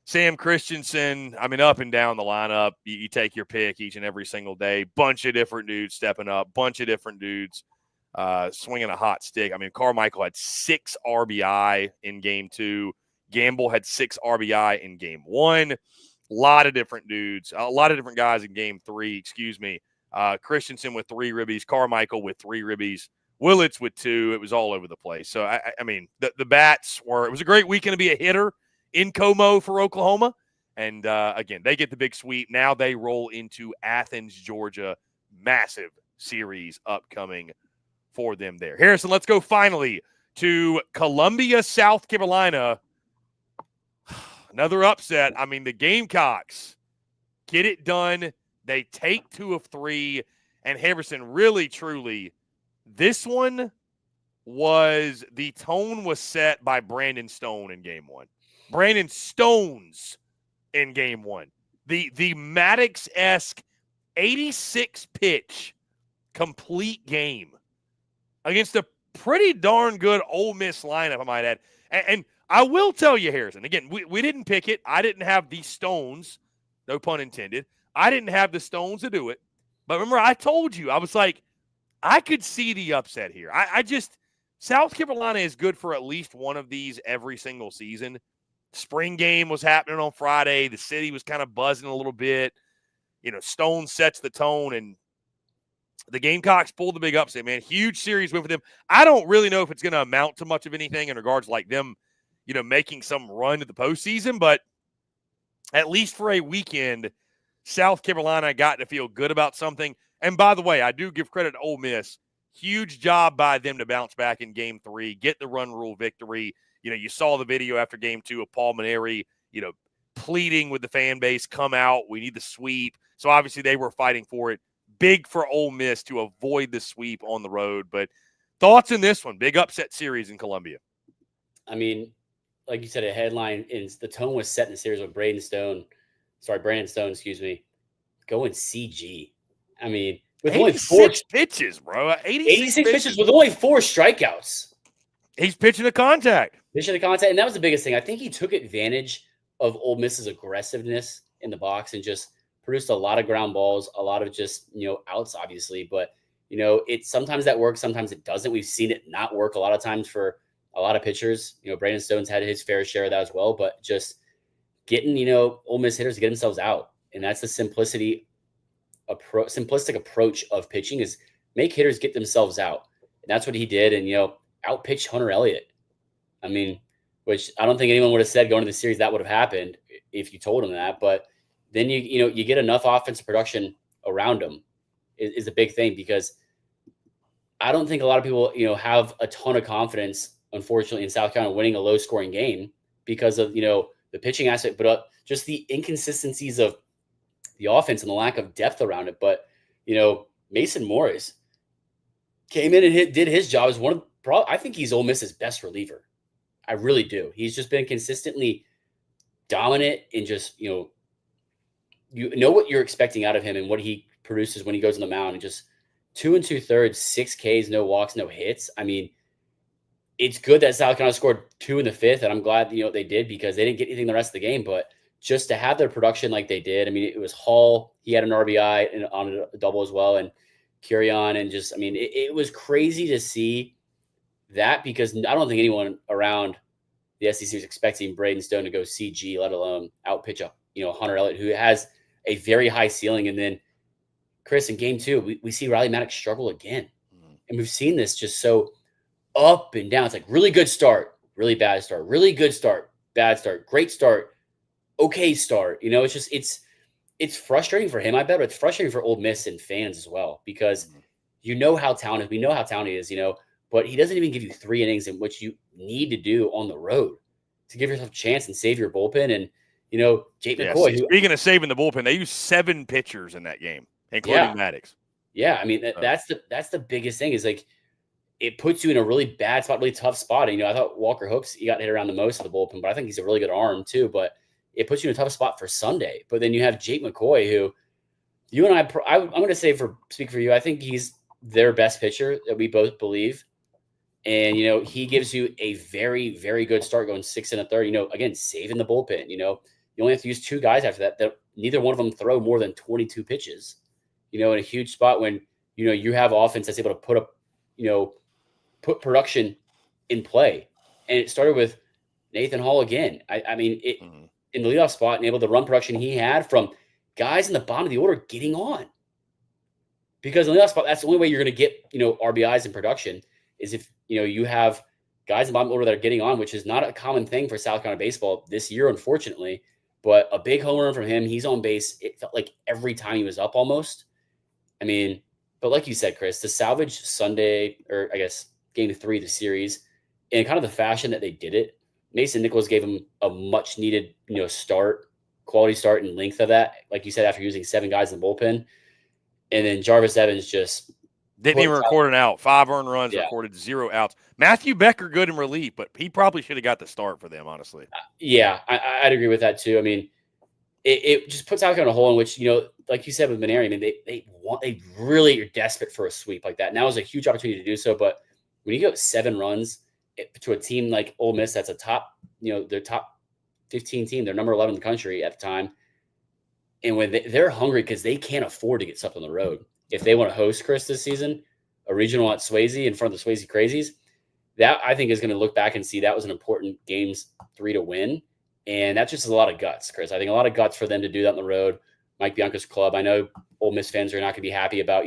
Sam Christensen, up and down the lineup. You take your pick each and every single day. Bunch of different dudes stepping up. Bunch of different dudes swinging a hot stick. Carmichael had 6 RBI in game 2. Gamble had 6 RBI in game 1. A lot of different dudes. A lot of different guys in game 3, Christensen with 3 ribbies, Carmichael with 3 ribbies, Willits with 2. It was all over the place. So, I mean, the bats were – it was a great weekend to be a hitter in Como for Oklahoma. And, again, they get the big sweep. Now they roll into Athens, Georgia. Massive series upcoming for them there. Harrison, let's go finally to Columbia, South Carolina. Another upset. I mean, the Gamecocks get it done. They take 2 of 3. And Harrison, really, truly, this one was – the tone was set by Brandon Stone in game 1. Brandon Stones in game 1. The Maddox-esque 86-pitch complete game against a pretty darn good Ole Miss lineup, I might add. And I will tell you, Harrison, again, we didn't pick it. I didn't have the stones, no pun intended. I didn't have the stones to do it. But remember, I told you, I was like, I could see the upset here. I just – South Carolina is good for at least one of these every single season. Spring game was happening on Friday. The city was kind of buzzing a little bit. You know, Stone sets the tone, and the Gamecocks pulled the big upset, man. Huge series win for them. I don't really know if it's going to amount to much of anything in regards to like them, you know, making some run to the postseason, but at least for a weekend, South Carolina got to feel good about something. And by the way, I do give credit to Ole Miss. Huge job by them to bounce back in game 3, get the run rule victory. You know, you saw the video after game 2 of Paul Maneri, you know, pleading with the fan base, come out, we need the sweep. So obviously they were fighting for it. Big for Ole Miss to avoid the sweep on the road. But thoughts in this one? Big upset series in Columbia. I mean, like you said, a headline, and the tone was set in the series with Brandon Stone, going CG. I mean, with only 4 pitches, bro. 86 pitches with only 4 strikeouts. He's pitching to contact. And that was the biggest thing. I think he took advantage of Ole Miss's aggressiveness in the box and just produced a lot of ground balls, a lot of just, you know, outs, obviously. But, you know, sometimes that works, sometimes it doesn't. We've seen it not work a lot of times for a lot of pitchers. You know, Brandon Stone's had his fair share of that as well. But just getting, you know, Ole Miss hitters to get themselves out. And that's the simplistic approach of pitching, is make hitters get themselves out. And that's what he did. And, you know, outpitched Hunter Elliott. I mean, which I don't think anyone would have said going to the series that would have happened if you told him that. But then you get enough offensive production around him is a big thing, because I don't think a lot of people, you know, have a ton of confidence, unfortunately, in South Carolina winning a low scoring game because of, you know, the pitching aspect, but just the inconsistencies of the offense and the lack of depth around it. But, you know, Mason Morris came in and did his job as I think he's Ole Miss's best reliever. I really do. He's just been consistently dominant and just, you know what you're expecting out of him and what he produces when he goes on the mound, and just 2 2/3, 6 Ks, no walks, no hits. I mean, it's good that South Carolina scored 2 in the 5th, and I'm glad, you know, they did, because they didn't get anything the rest of the game. But just to have their production like they did, I mean, it was Hall. He had an RBI and on a double as well, and Curion, and just, I mean, it was crazy to see that, because I don't think anyone around the SEC was expecting Braden Stone to go CG, let alone outpitch up, you know, Hunter Elliott, who has a very high ceiling. And then, Chris, in game 2, we see Riley Maddox struggle again. And we've seen this just so up and down. It's like really good start, really bad start, really good start, bad start, great start, okay start. You know, it's just it's frustrating for him, I bet, but it's frustrating for Ole Miss and fans as well, because you know how talented, we know how talented he is, you know, but he doesn't even give you 3 innings in which you need to do on the road to give yourself a chance and save your bullpen. And, you know, Jake McCoy. Speaking of saving the bullpen, they used 7 pitchers in that game, including Maddox. Yeah, I mean, that's the biggest thing, is like it puts you in a really bad spot, really tough spot. And, you know, I thought Walker Hooks, he got hit around the most of the bullpen, but I think he's a really good arm too. But it puts you in a tough spot for Sunday. But then you have Jake McCoy, who you and I'm going to say, speak for you, I think he's their best pitcher that we both believe. And, you know, he gives you a very, very good start, going 6 1/3, you know, again, saving the bullpen. You know, you only have to use 2 guys after that neither one of them throw more than 22 pitches, you know, in a huge spot when, you know, you have offense that's able to put up, you know, put production in play. And it started with Nathan Hall again. I mean, in the leadoff spot, and able to run production he had from guys in the bottom of the order getting on. because in the last spot, that's the only way you're going to get, RBIs in production is if, you have guys in the bottom order that are getting on, which is not a common thing for South Carolina baseball this year, unfortunately. But a big home run from him, he's on base. It felt like every time he was up almost. I mean, but like you said, Chris, to salvage Sunday, or I guess game 3 of the series, in kind of the fashion that they did it, Mason Nichols gave him a much needed, quality start and length of that. Like you said, after using 7 guys in the bullpen. And then Jarvis Evans just didn't even record an out. 5 earned runs, Yeah. recorded 0 outs. Matthew Becker good in relief, but he probably should have got the start for them, honestly. Yeah, I'd agree with that too. I mean, it just puts South Carolina in a hole in which, like you said with Maneri, I mean, they really are desperate for a sweep like that. Now is a huge opportunity to do so, but when you go 7 runs to a team like Ole Miss, that's a top, their top 15 team, they're number 11 in the country at the time. And when they're hungry because they can't afford to get something on the road. If they want to host Chris this season, a regional at Swayze in front of the Swayze Crazies, that I think is going to look back and see that was an important games 3 to win. And that's just a lot of guts, Chris. I think a lot of guts for them to do that on the road. Mike Bianca's club. I know Ole Miss fans are not going to be happy about,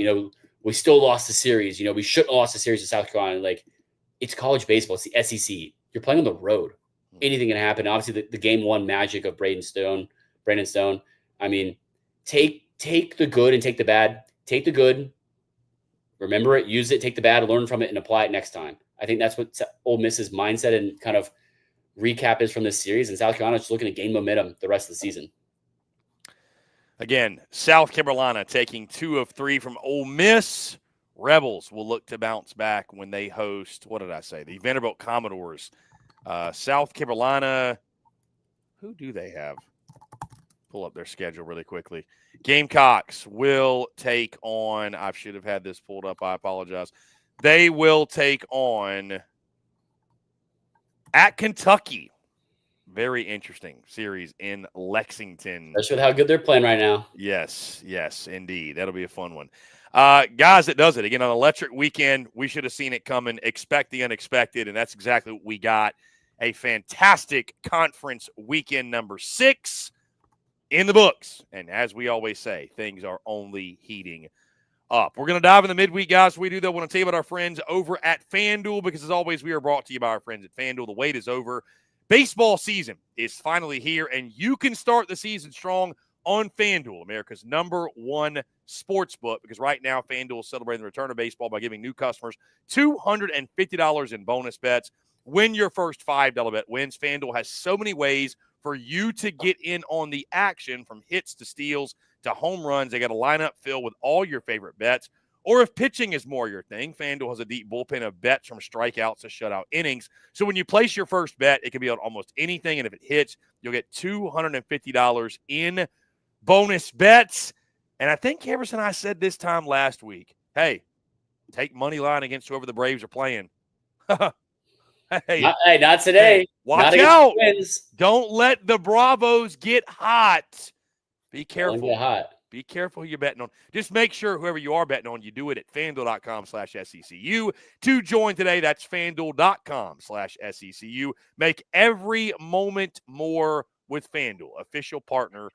we still lost the series. We shouldn't have lost the series to South Carolina. Like, it's college baseball. It's the SEC. You're playing on the road. Anything can happen. Obviously, the game 1 magic of Brandon Stone. I mean, take the good and take the bad. Take the good, remember it, use it, take the bad, learn from it, and apply it next time. I think that's what Ole Miss's mindset and kind of recap is from this series. And South Carolina is looking to gain momentum the rest of the season. Again, South Carolina taking 2 of 3 from Ole Miss. Rebels will look to bounce back when they host, the Vanderbilt Commodores. South Carolina, who do they have? Pull up their schedule really quickly. Gamecocks will take on, I should have had this pulled up, I apologize. They will take on at Kentucky. Very interesting series in Lexington. Especially with how good they're playing right now. Yes, indeed. That'll be a fun one. Guys, it does it. Again, on an electric weekend, we should have seen it coming. Expect the unexpected, and that's exactly what we got. A fantastic conference weekend number 6 in the books. And as we always say, things are only heating up. We're going to dive in the midweek, guys. We do, though, want to tell you about our friends over at FanDuel, because, as always, we are brought to you by our friends at FanDuel. The wait is over. Baseball season is finally here, and you can start the season strong on FanDuel, America's #1 sports book, because right now FanDuel is celebrating the return of baseball by giving new customers $250 in bonus bets. Win your first $5 bet wins. FanDuel has so many ways for you to get in on the action, from hits to steals to home runs. They got a lineup filled with all your favorite bets. Or if pitching is more your thing, FanDuel has a deep bullpen of bets from strikeouts to shutout innings. So when you place your first bet, it can be on almost anything, and if it hits, you'll get $250 in bonus bets. And I think Harrison and I said this time last week, hey, take money line against whoever the Braves are playing. Not today. Hey, watch out. Don't let the Bravos get hot. Be careful. Get hot. Be careful who you're betting on. Just make sure whoever you are betting on, you do it at FanDuel.com/SECU. To join today, that's FanDuel.com/SECU. Make every moment more with FanDuel, official partner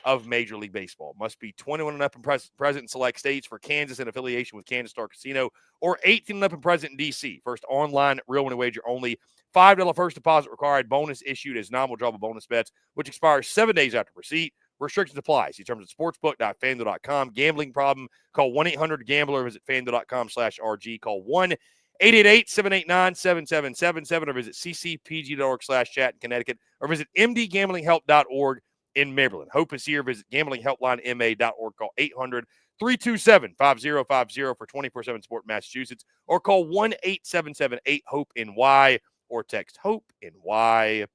of Major League Baseball. Must be 21 and up and present in select states. For Kansas, in affiliation with Kansas Star Casino, or 18 and up and present in D.C. First online real money wager only. $5 first deposit required. Bonus issued as nominal drawable bonus bets, which expires 7 days after receipt. Restrictions apply. See terms at sportsbook.fanduel.com. Gambling problem? Call 1-800-GAMBLER. Visit fanduel.com/RG. Call 1-888-789-7777 or visit ccpg.org/chat in Connecticut, or visit mdgamblinghelp.org in Maryland. Hope is here. Visit gamblinghelplinema.org. Call 800-327-5050 for 24/7 support in Massachusetts, or call 1-877-8-HOPE-NY or text HOPE-NY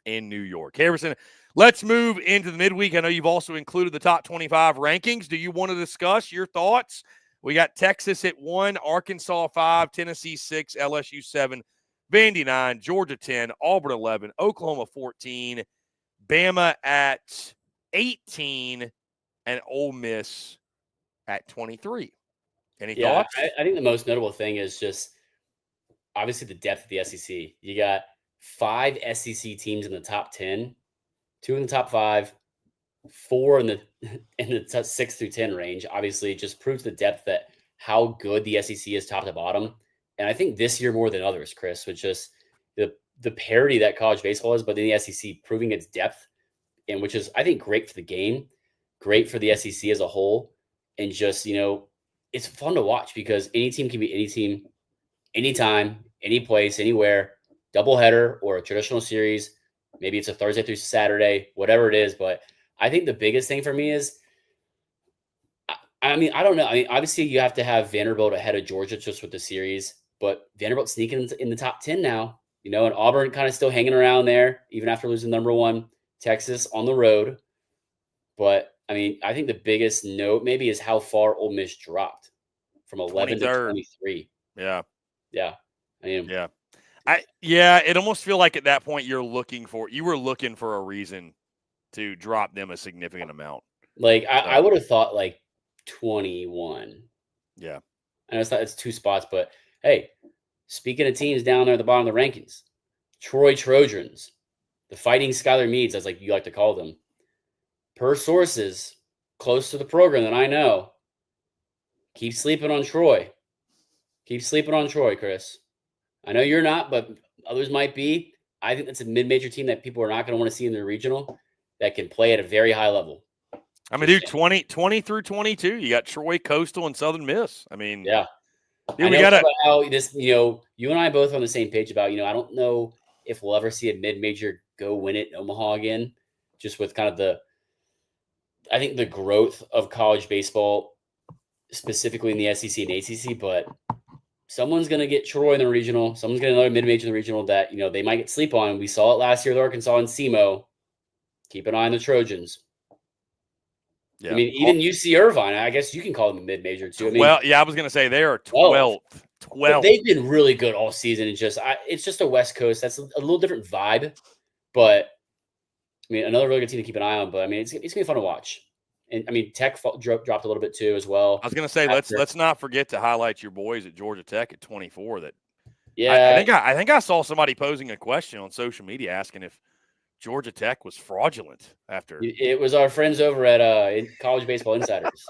in New York. Harrison, let's move into the midweek. I know you've also included the top 25 rankings. Do you want to discuss your thoughts? We got Texas at 1, Arkansas 5, Tennessee 6, LSU 7, Vandy 9, Georgia 10, Auburn 11, Oklahoma 14, Bama at 18, and Ole Miss at 23. Any thoughts? I think the most notable thing is just obviously the depth of the SEC. You got 5 SEC teams in the top 10, 2 in the top 5, 4 in the 6 through 10 range. Obviously, it just proves the depth that how good the SEC is top to bottom. And I think this year more than others, Chris, with just the parity that college baseball is, but then the SEC proving its depth, and which is, I think, great for the game, great for the SEC as a whole. And just, it's fun to watch because any team can be any team, anytime, any place, anywhere, doubleheader or a traditional series. Maybe it's a Thursday through Saturday, whatever it is. But I think the biggest thing for me is, I mean, I don't know. I mean, obviously you have to have Vanderbilt ahead of Georgia just with the series, but Vanderbilt sneaking in the top 10 now, and Auburn kind of still hanging around there, even after losing number 1, Texas on the road. But I mean, I think the biggest note maybe is how far Ole Miss dropped from 11 to 23. Yeah. Yeah. I mean, it almost feel like at that point you were looking for a reason to drop them a significant amount. Like I would have thought like 21. Yeah. I know it's 2 spots, but hey, speaking of teams down there at the bottom of the rankings, Troy Trojans, the Fighting Skylar Meads, as you like to call them, per sources close to the program that I know, keep sleeping on Troy. Keep sleeping on Troy, Chris. I know you're not, but others might be. I think that's a mid-major team that people are not going to want to see in their regional that can play at a very high level. I mean, dude, 20 through 22, you got Troy, Coastal, and Southern Miss. I mean, yeah. Dude, we got to how this, you and I both on the same page about, I don't know if we'll ever see a mid-major go win it in Omaha again, just with kind of I think the growth of college baseball, specifically in the SEC and ACC, but someone's going to get Troy in the regional. Someone's going to another mid-major in the regional that, they might get sleep on. We saw it last year with Arkansas and SEMO. Keep an eye on the Trojans. Yeah. I mean, even UC Irvine, I guess you can call them a mid-major too. I was going to say they are 12th. But they've been really good all season. And it's just a West Coast. That's a little different vibe. But, I mean, another really good team to keep an eye on. But, I mean, it's going to be fun to watch. And, I mean, Tech dropped a little bit too as well. I was going to say, let's not forget to highlight your boys at Georgia Tech at 24. I think I saw somebody posing a question on social media asking if Georgia Tech was fraudulent after. It was our friends over at College Baseball Insiders.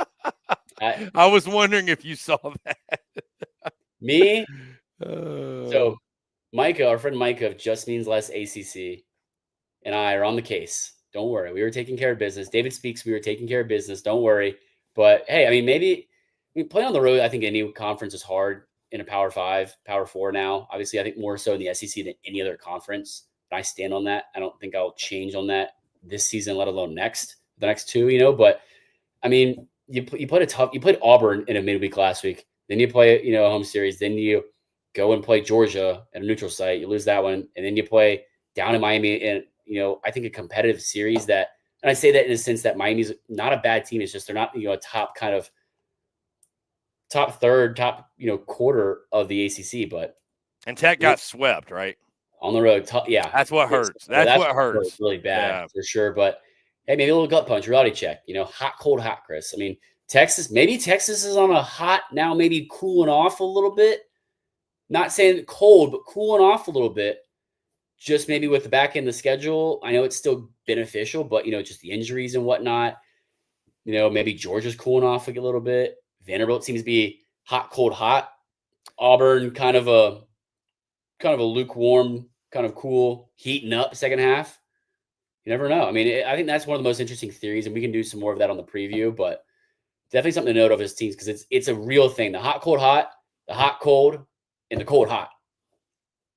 I was wondering if you saw that. Me? So, Micah, our friend Micah of Just Means Less ACC, and I are on the case. Don't worry. We were taking care of business. David speaks. We were taking care of business. Don't worry. But, hey, I mean, playing on the road, I think any conference is hard in a Power 5, Power 4 now. Obviously, I think more so in the SEC than any other conference. I stand on that. I don't think I'll change on that this season, let alone the next 2, But I mean, you played Auburn in a midweek last week. Then you play, a home series. Then you go and play Georgia at a neutral site. You lose that one. And then you play down in Miami. And, I think a competitive series and I say that in the sense that Miami's not a bad team. It's just, they're not, a top kind of top third, quarter of the ACC, and Tech got swept, right? On the road, yeah. That's what hurts. That's what hurts. Really bad, for sure. But, hey, maybe a little gut punch, reality check. Hot, cold, hot, Chris. I mean, Texas is on a hot now, maybe cooling off a little bit. Not saying cold, but cooling off a little bit. Just maybe with the back end of the schedule. I know it's still beneficial, but, just the injuries and whatnot. Maybe Georgia's cooling off a little bit. Vanderbilt seems to be hot, cold, hot. Auburn, kind of a lukewarm, kind of cool, heating up second half. You never know. I mean, I think that's one of the most interesting theories, and we can do some more of that on the preview, but definitely something to note of his teams because it's a real thing. The hot, cold, and the cold, hot.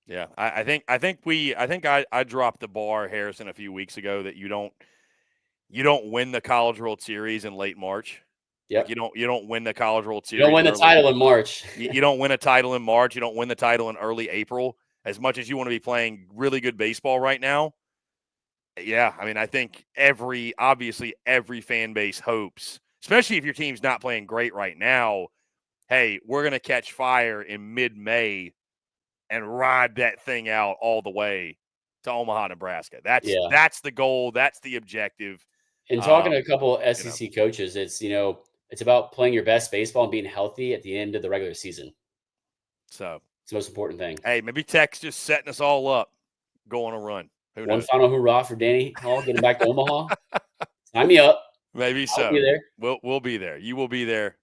Yeah, I think I dropped the bar, Harrison, a few weeks ago that you don't win the College World Series in late March. Yeah, like you don't win the College World Series. You don't win the title in March. You don't win a title in March. You don't win the title in early April. As much as you want to be playing really good baseball right now, yeah, I mean, I think every fan base hopes, especially if your team's not playing great right now, hey, we're going to catch fire in mid-May and ride that thing out all the way to Omaha, Nebraska. That's the goal. That's the objective. And talking to a couple of SEC coaches, it's about playing your best baseball and being healthy at the end of the regular season. So it's the most important thing. Hey, maybe Tech's just setting us all up, going a run. One final hurrah for Danny Hall getting back to Omaha. It's Sign me up. Maybe so. I'll be there. We'll be there. You will be there.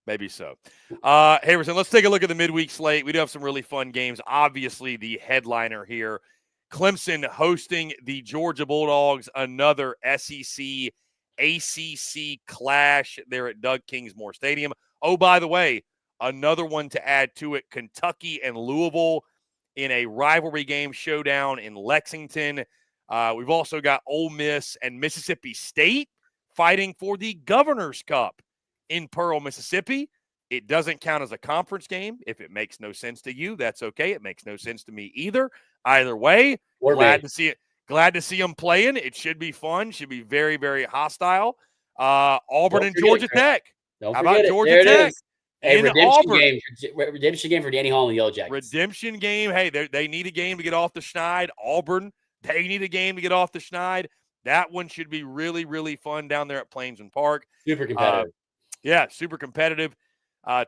Maybe so. Harrison, let's take a look at the midweek slate. We do have some really fun games. Obviously, the headliner here, Clemson hosting the Georgia Bulldogs, another SEC ACC clash there at Doug Kingsmore Stadium. Oh, by the way, another one to add to it, Kentucky and Louisville in a rivalry game showdown in Lexington. We've also got Ole Miss and Mississippi State fighting for the Governor's Cup in Pearl, Mississippi. It doesn't count as a conference game. If it makes no sense to you, that's okay. It makes no sense to me either. Either way, glad to see it. Glad to see them playing. It should be fun. Should be very, very hostile. Auburn and Georgia Tech. How about Georgia Tech? Hey, in redemption Auburn. Redemption game for Danny Hall and the Yellow Jackets. Redemption game. Hey, they need a game to get off the schneid. Auburn, they need a game to get off the schneid. That one should be really, really fun down there at Plainsman Park. Super competitive. Yeah, super competitive.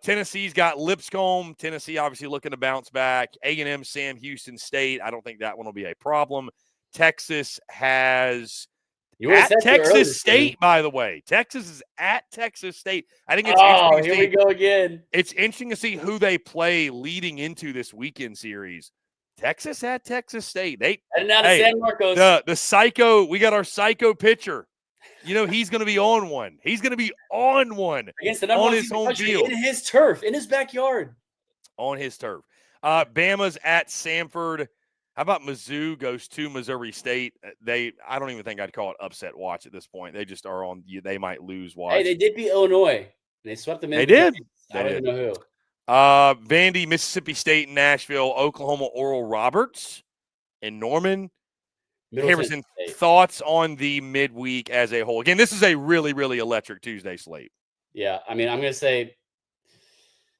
Tennessee's got Lipscomb. Tennessee obviously looking to bounce back. A&M, Sam Houston State. I don't think that one will be a problem. Texas has at Texas State, by the way. Texas is at Texas State. I think it's interesting. Here we go again. It's interesting to see who they play leading into this weekend series. Texas at Texas State. San Marcos. The psycho. We got our psycho pitcher. He's going to be on one. He's going to be on one against the number on one his home field. In his turf, in his backyard. On his turf. Bama's at Samford. How about Mizzou goes to Missouri State? I don't even think I'd call it upset watch at this point. They just are on. They might lose watch. Hey, they did beat Illinois. They swept them in. They did. I don't even know who. Vandy, Mississippi State, Nashville, Oklahoma, Oral Roberts, and Norman. Harrison, thoughts on the midweek as a whole? Again, this is a really, really electric Tuesday slate. Yeah, I mean, I'm going to say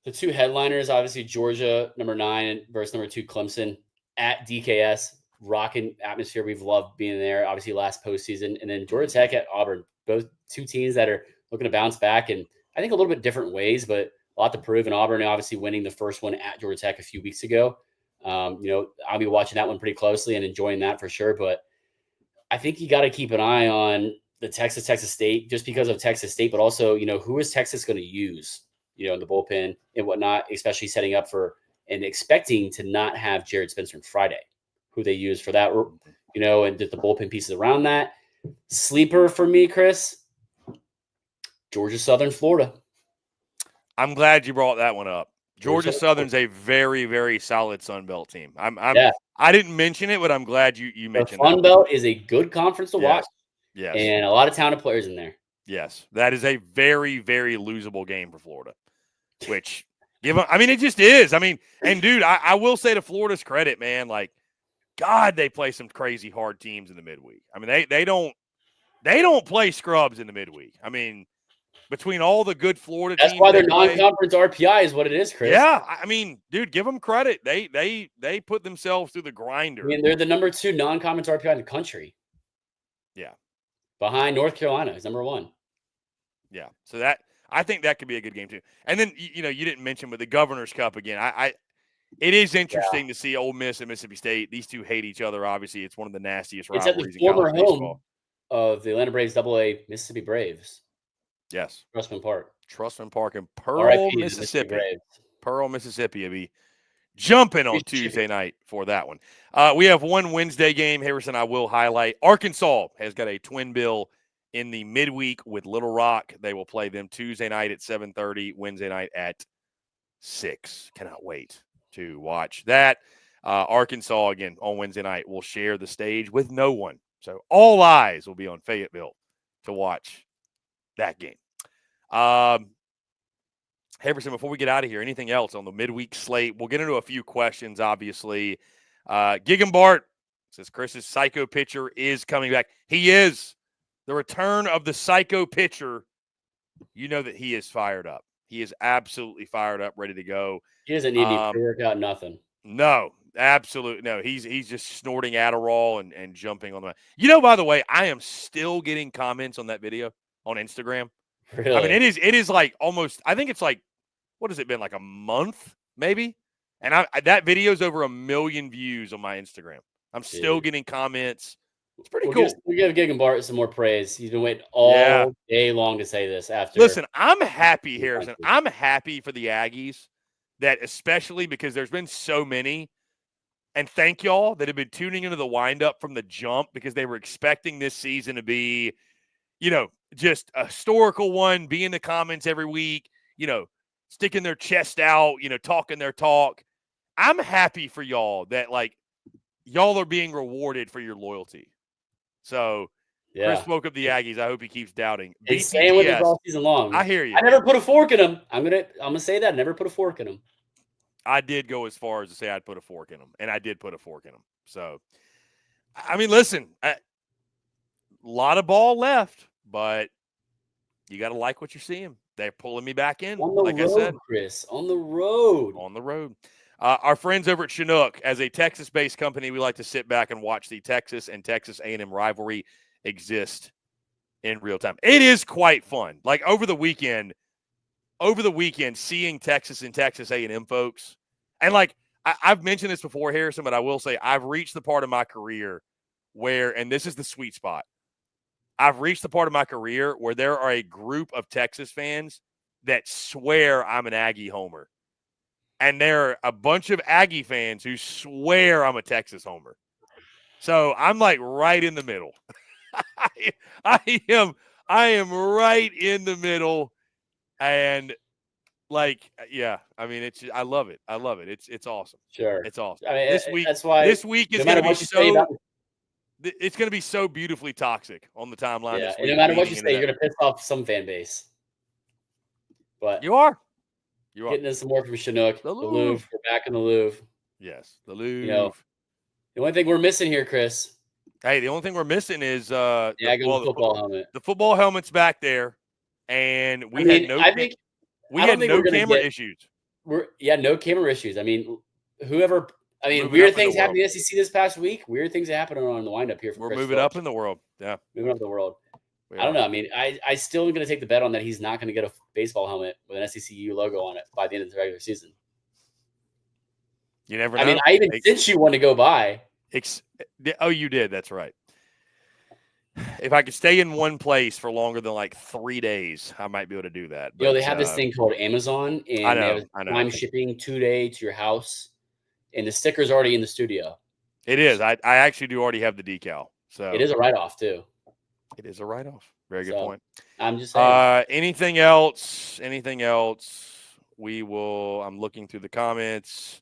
the two headliners, obviously Georgia, number 9, versus number 2, Clemson at DKS. Rocking atmosphere. We've loved being there, obviously last postseason. And then Georgia Tech at Auburn. Both two teams that are looking to bounce back in, I think, a little bit different ways, but a lot to prove. And Auburn obviously winning the first one at Georgia Tech a few weeks ago. I'll be watching that one pretty closely and enjoying that for sure. But I think you got to keep an eye on the Texas State, just because of Texas State, but also, who is Texas going to use, in the bullpen and whatnot, especially setting up for and expecting to not have Jared Spencer on Friday, who they use for that, and did the bullpen pieces around that. Sleeper for me, Chris, Georgia Southern, Florida. I'm glad you brought that one up. Georgia Southern's a very, very solid Sun Belt team. I didn't mention it, but I'm glad you mentioned it. Sun Belt is a good conference to watch. Yes. And a lot of talented players in there. Yes. That is a very, very losable game for Florida, which it just is. And dude, I will say to Florida's credit, man, God, they play some crazy hard teams in the midweek. They don't play scrubs in the midweek. Between all the good Florida teams. That's why their non-conference RPI is what it is, Chris. Yeah. Dude, give them credit. They put themselves through the grinder. They're the number 2 non-conference RPI in the country. Yeah. Behind North Carolina is number 1. Yeah. So I think that could be a good game too. And then, you didn't mention with the Governor's Cup again. It is interesting to see Ole Miss and Mississippi State. These two hate each other. Obviously, it's one of the nastiest rivalries in college baseball. It's at the former home of the Atlanta Braves AA Mississippi Braves. Yes. Trustman Park in Pearl, Mississippi. Pearl, Mississippi. You'll be jumping on Tuesday night for that one. We have one Wednesday game, Harrison, I will highlight. Arkansas has got a twin bill in the midweek with Little Rock. They will play them Tuesday night at 7:30, Wednesday night at 6. Cannot wait to watch that. Arkansas, again, on Wednesday night, will share the stage with no one. So all eyes will be on Fayetteville to watch that game. Harrison, before we get out of here, anything else on the midweek slate? We'll get into a few questions, obviously. Gigambart says Chris's psycho pitcher is coming back. He is. The return of the psycho pitcher. You know that he is fired up. He is absolutely fired up, ready to go. He doesn't need any pre-workout, nothing. No, absolutely. No, he's just snorting Adderall and jumping on the. By the way, I am still getting comments on that video on Instagram. Really? It is like almost, I think it's like, what has it been, like a month maybe? And that video's over 1 million views on my Instagram. I'm still getting comments It's pretty cool. We'll give Giggenbart some more praise. He's been waiting Yeah. all day long to say this after. Listen, I'm happy, Harrison. I'm happy for the Aggies, that especially because there's been so many. And thank y'all that have been tuning into the Windup from the jump, because they were expecting this season to be, just a historical one, be in the comments every week, sticking their chest out, talking their talk. I'm happy for y'all that, like, y'all are being rewarded for your loyalty. So, yeah. Chris spoke of the Aggies. I hope he keeps doubting. He's staying with us all season long. I hear you. I never put a fork in him. I'm gonna say that. I never put a fork in him. I did go as far as to say I'd put a fork in him, and I did put a fork in him. So, I mean, listen, a lot of ball left, but you got to like what you're seeing. They're pulling me back in, like I said. Chris, on the road. On the road. Our friends over at Chinook, as a Texas-based company, we like to sit back and watch the Texas and Texas A&M rivalry exist in real time. It is quite fun. Like over the weekend, seeing Texas and Texas A&M folks, and like I've mentioned this before, Harrison, but I will say I've reached the part of my career where, and this is the sweet spot, I've reached the part of my career where there are a group of Texas fans that swear I'm an Aggie homer. And there are a bunch of Aggie fans who swear I'm a Texas homer. So I'm like right in the middle. I am right in the middle. And like, yeah, I mean, I love it. I love it. It's awesome. Sure. It's awesome. I mean, this week is no going to be so, it's going to be so beautifully toxic on the timeline. Yeah, this and week, no matter what you say, you're going to piss off some fan base. But you are. Getting us some more from Chinook. The Louvre. We're back in the Louvre. Yes, the Louvre. The only thing we're missing here, Chris. Hey, the only thing we're missing is the football helmet. The football helmet's back there, and we had no camera issues. No camera issues. I mean, weird things happened in the SEC this past week. Weird things that happened on the Windup here. We're moving up in the world. Yeah, moving up in the world. I don't know. I mean, I still am going to take the bet on that he's not going to get a baseball helmet with an SECU logo on it by the end of the regular season. You never know. I mean, I even sent you one to go buy. Oh, you did. That's right. If I could stay in one place for longer than like 3 days, I might be able to do that. But, they have this thing called Amazon, and I know. Prime shipping 2 day to your house, and the sticker's already in the studio. It is. I actually do already have the decal. So it is a write-off too. It is a write-off. Very good point. I'm just saying. Anything else? I'm looking through the comments.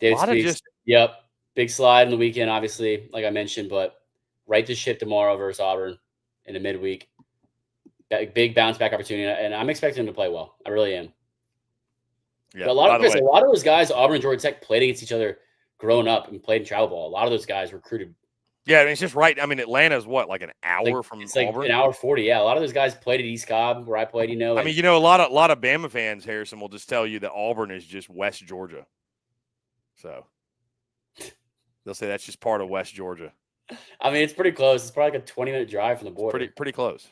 Yep. Big slide in the weekend, obviously, like I mentioned, but right to ship tomorrow versus Auburn in the midweek. Big bounce back opportunity, and I'm expecting him to play well. I really am. Yeah. But a lot of those guys, Auburn and Georgia Tech, played against each other growing up and played in travel ball. A lot of those guys recruited. Yeah, I mean, it's just right. I mean, Atlanta's what, like an hour from it's like Auburn? An hour 40, yeah. A lot of those guys played at East Cobb, where I played, I mean, a lot of Bama fans, Harrison, will just tell you that Auburn is just West Georgia. So they'll say that's just part of West Georgia. I mean, it's pretty close. It's probably like a 20-minute drive from the border. Pretty close.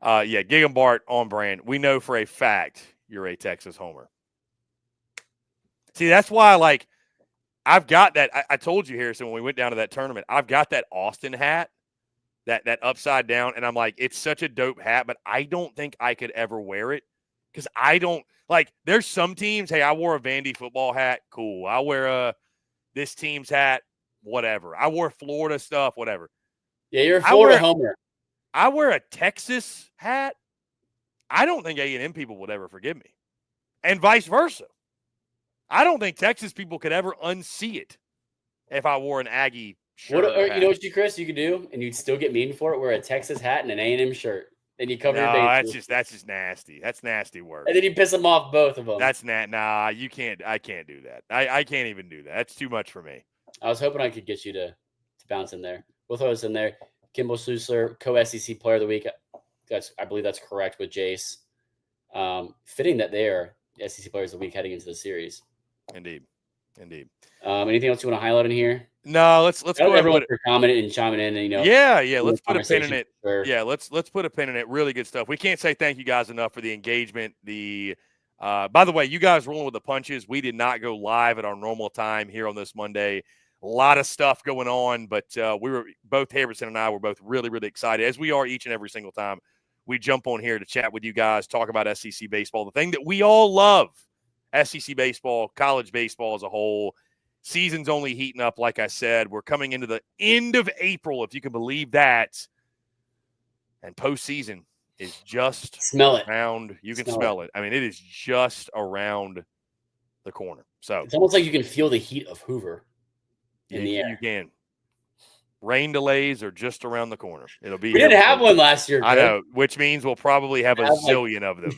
Yeah, Giggenbart on brand. We know for a fact you're a Texas homer. See, that's why, I've got that. I told you, Harrison, when we went down to that tournament, I've got that Austin hat, that upside down, and I'm like, it's such a dope hat, but I don't think I could ever wear it because I don't – there's some teams, hey, I wore a Vandy football hat, cool. I wear this team's hat, whatever. I wore Florida stuff, whatever. Yeah, you're a Florida homer. I wear a Texas hat. I don't think A&M people would ever forgive me, and vice versa. I don't think Texas people could ever unsee it if I wore an Aggie shirt. You know what, Chris, you could do, and you'd still get mean for it. Wear a Texas hat and an A&M shirt, and you cover your bases. that's just nasty. That's nasty work. And then you piss them off, both of them. That's nah. You can't. I can't do that. I can't even do that. That's too much for me. I was hoping I could get you to bounce in there. We'll throw this in there. Kimball Susler, co-SEC Player of the Week. I believe that's correct with Jace. Fitting that they are SEC Players of the Week heading into the series. Indeed. Anything else you want to highlight in here? No, let's go everyone for commenting and chiming in, and let's put a pin in it. Sure. Yeah, let's put a pin in it. Really good stuff. We can't say thank you guys enough for the engagement. By the way, you guys rolling with the punches. We did not go live at our normal time here on this Monday. A lot of stuff going on, but Harrison and I were both really, really excited, as we are each and every single time we jump on here to chat with you guys, talk about SEC baseball, the thing that we all love, SEC baseball, college baseball as a whole. Season's only heating up, like I said. We're coming into the end of April, if you can believe that. And postseason is just around. You can smell it. I mean, it is just around the corner. So it's almost like you can feel the heat of Hoover in the air. You can. Rain delays are just around the corner. It'll be. We didn't have one last year. I know, which means we'll probably have a zillion of them.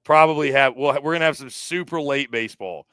We're gonna have some super late baseball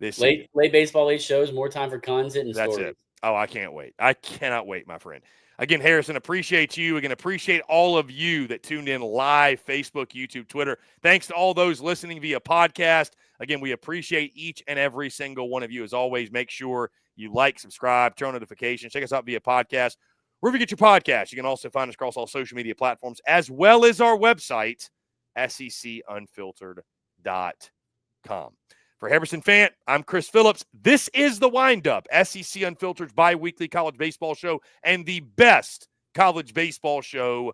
this late baseball, late shows, more time for content and That's stories. it. Oh, I can't wait. I cannot wait, my friend. Again, Harrison, appreciate you. Again, appreciate all of you that tuned in live, Facebook, YouTube, Twitter. Thanks to all those listening via podcast. Again, we appreciate each and every single one of you. As always, make sure you like, subscribe, turn on notifications. Check us out via podcast. Wherever you get your podcast, you can also find us across all social media platforms, as well as our website, secunfiltered.com. For Harrison Fant, I'm Chris Phillips. This is the Windup, SEC Unfiltered's bi-weekly college baseball show and the best college baseball show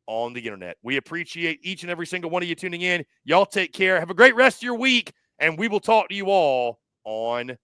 on the internet. We appreciate each and every single one of you tuning in. Y'all take care. Have a great rest of your week, and we will talk to you all on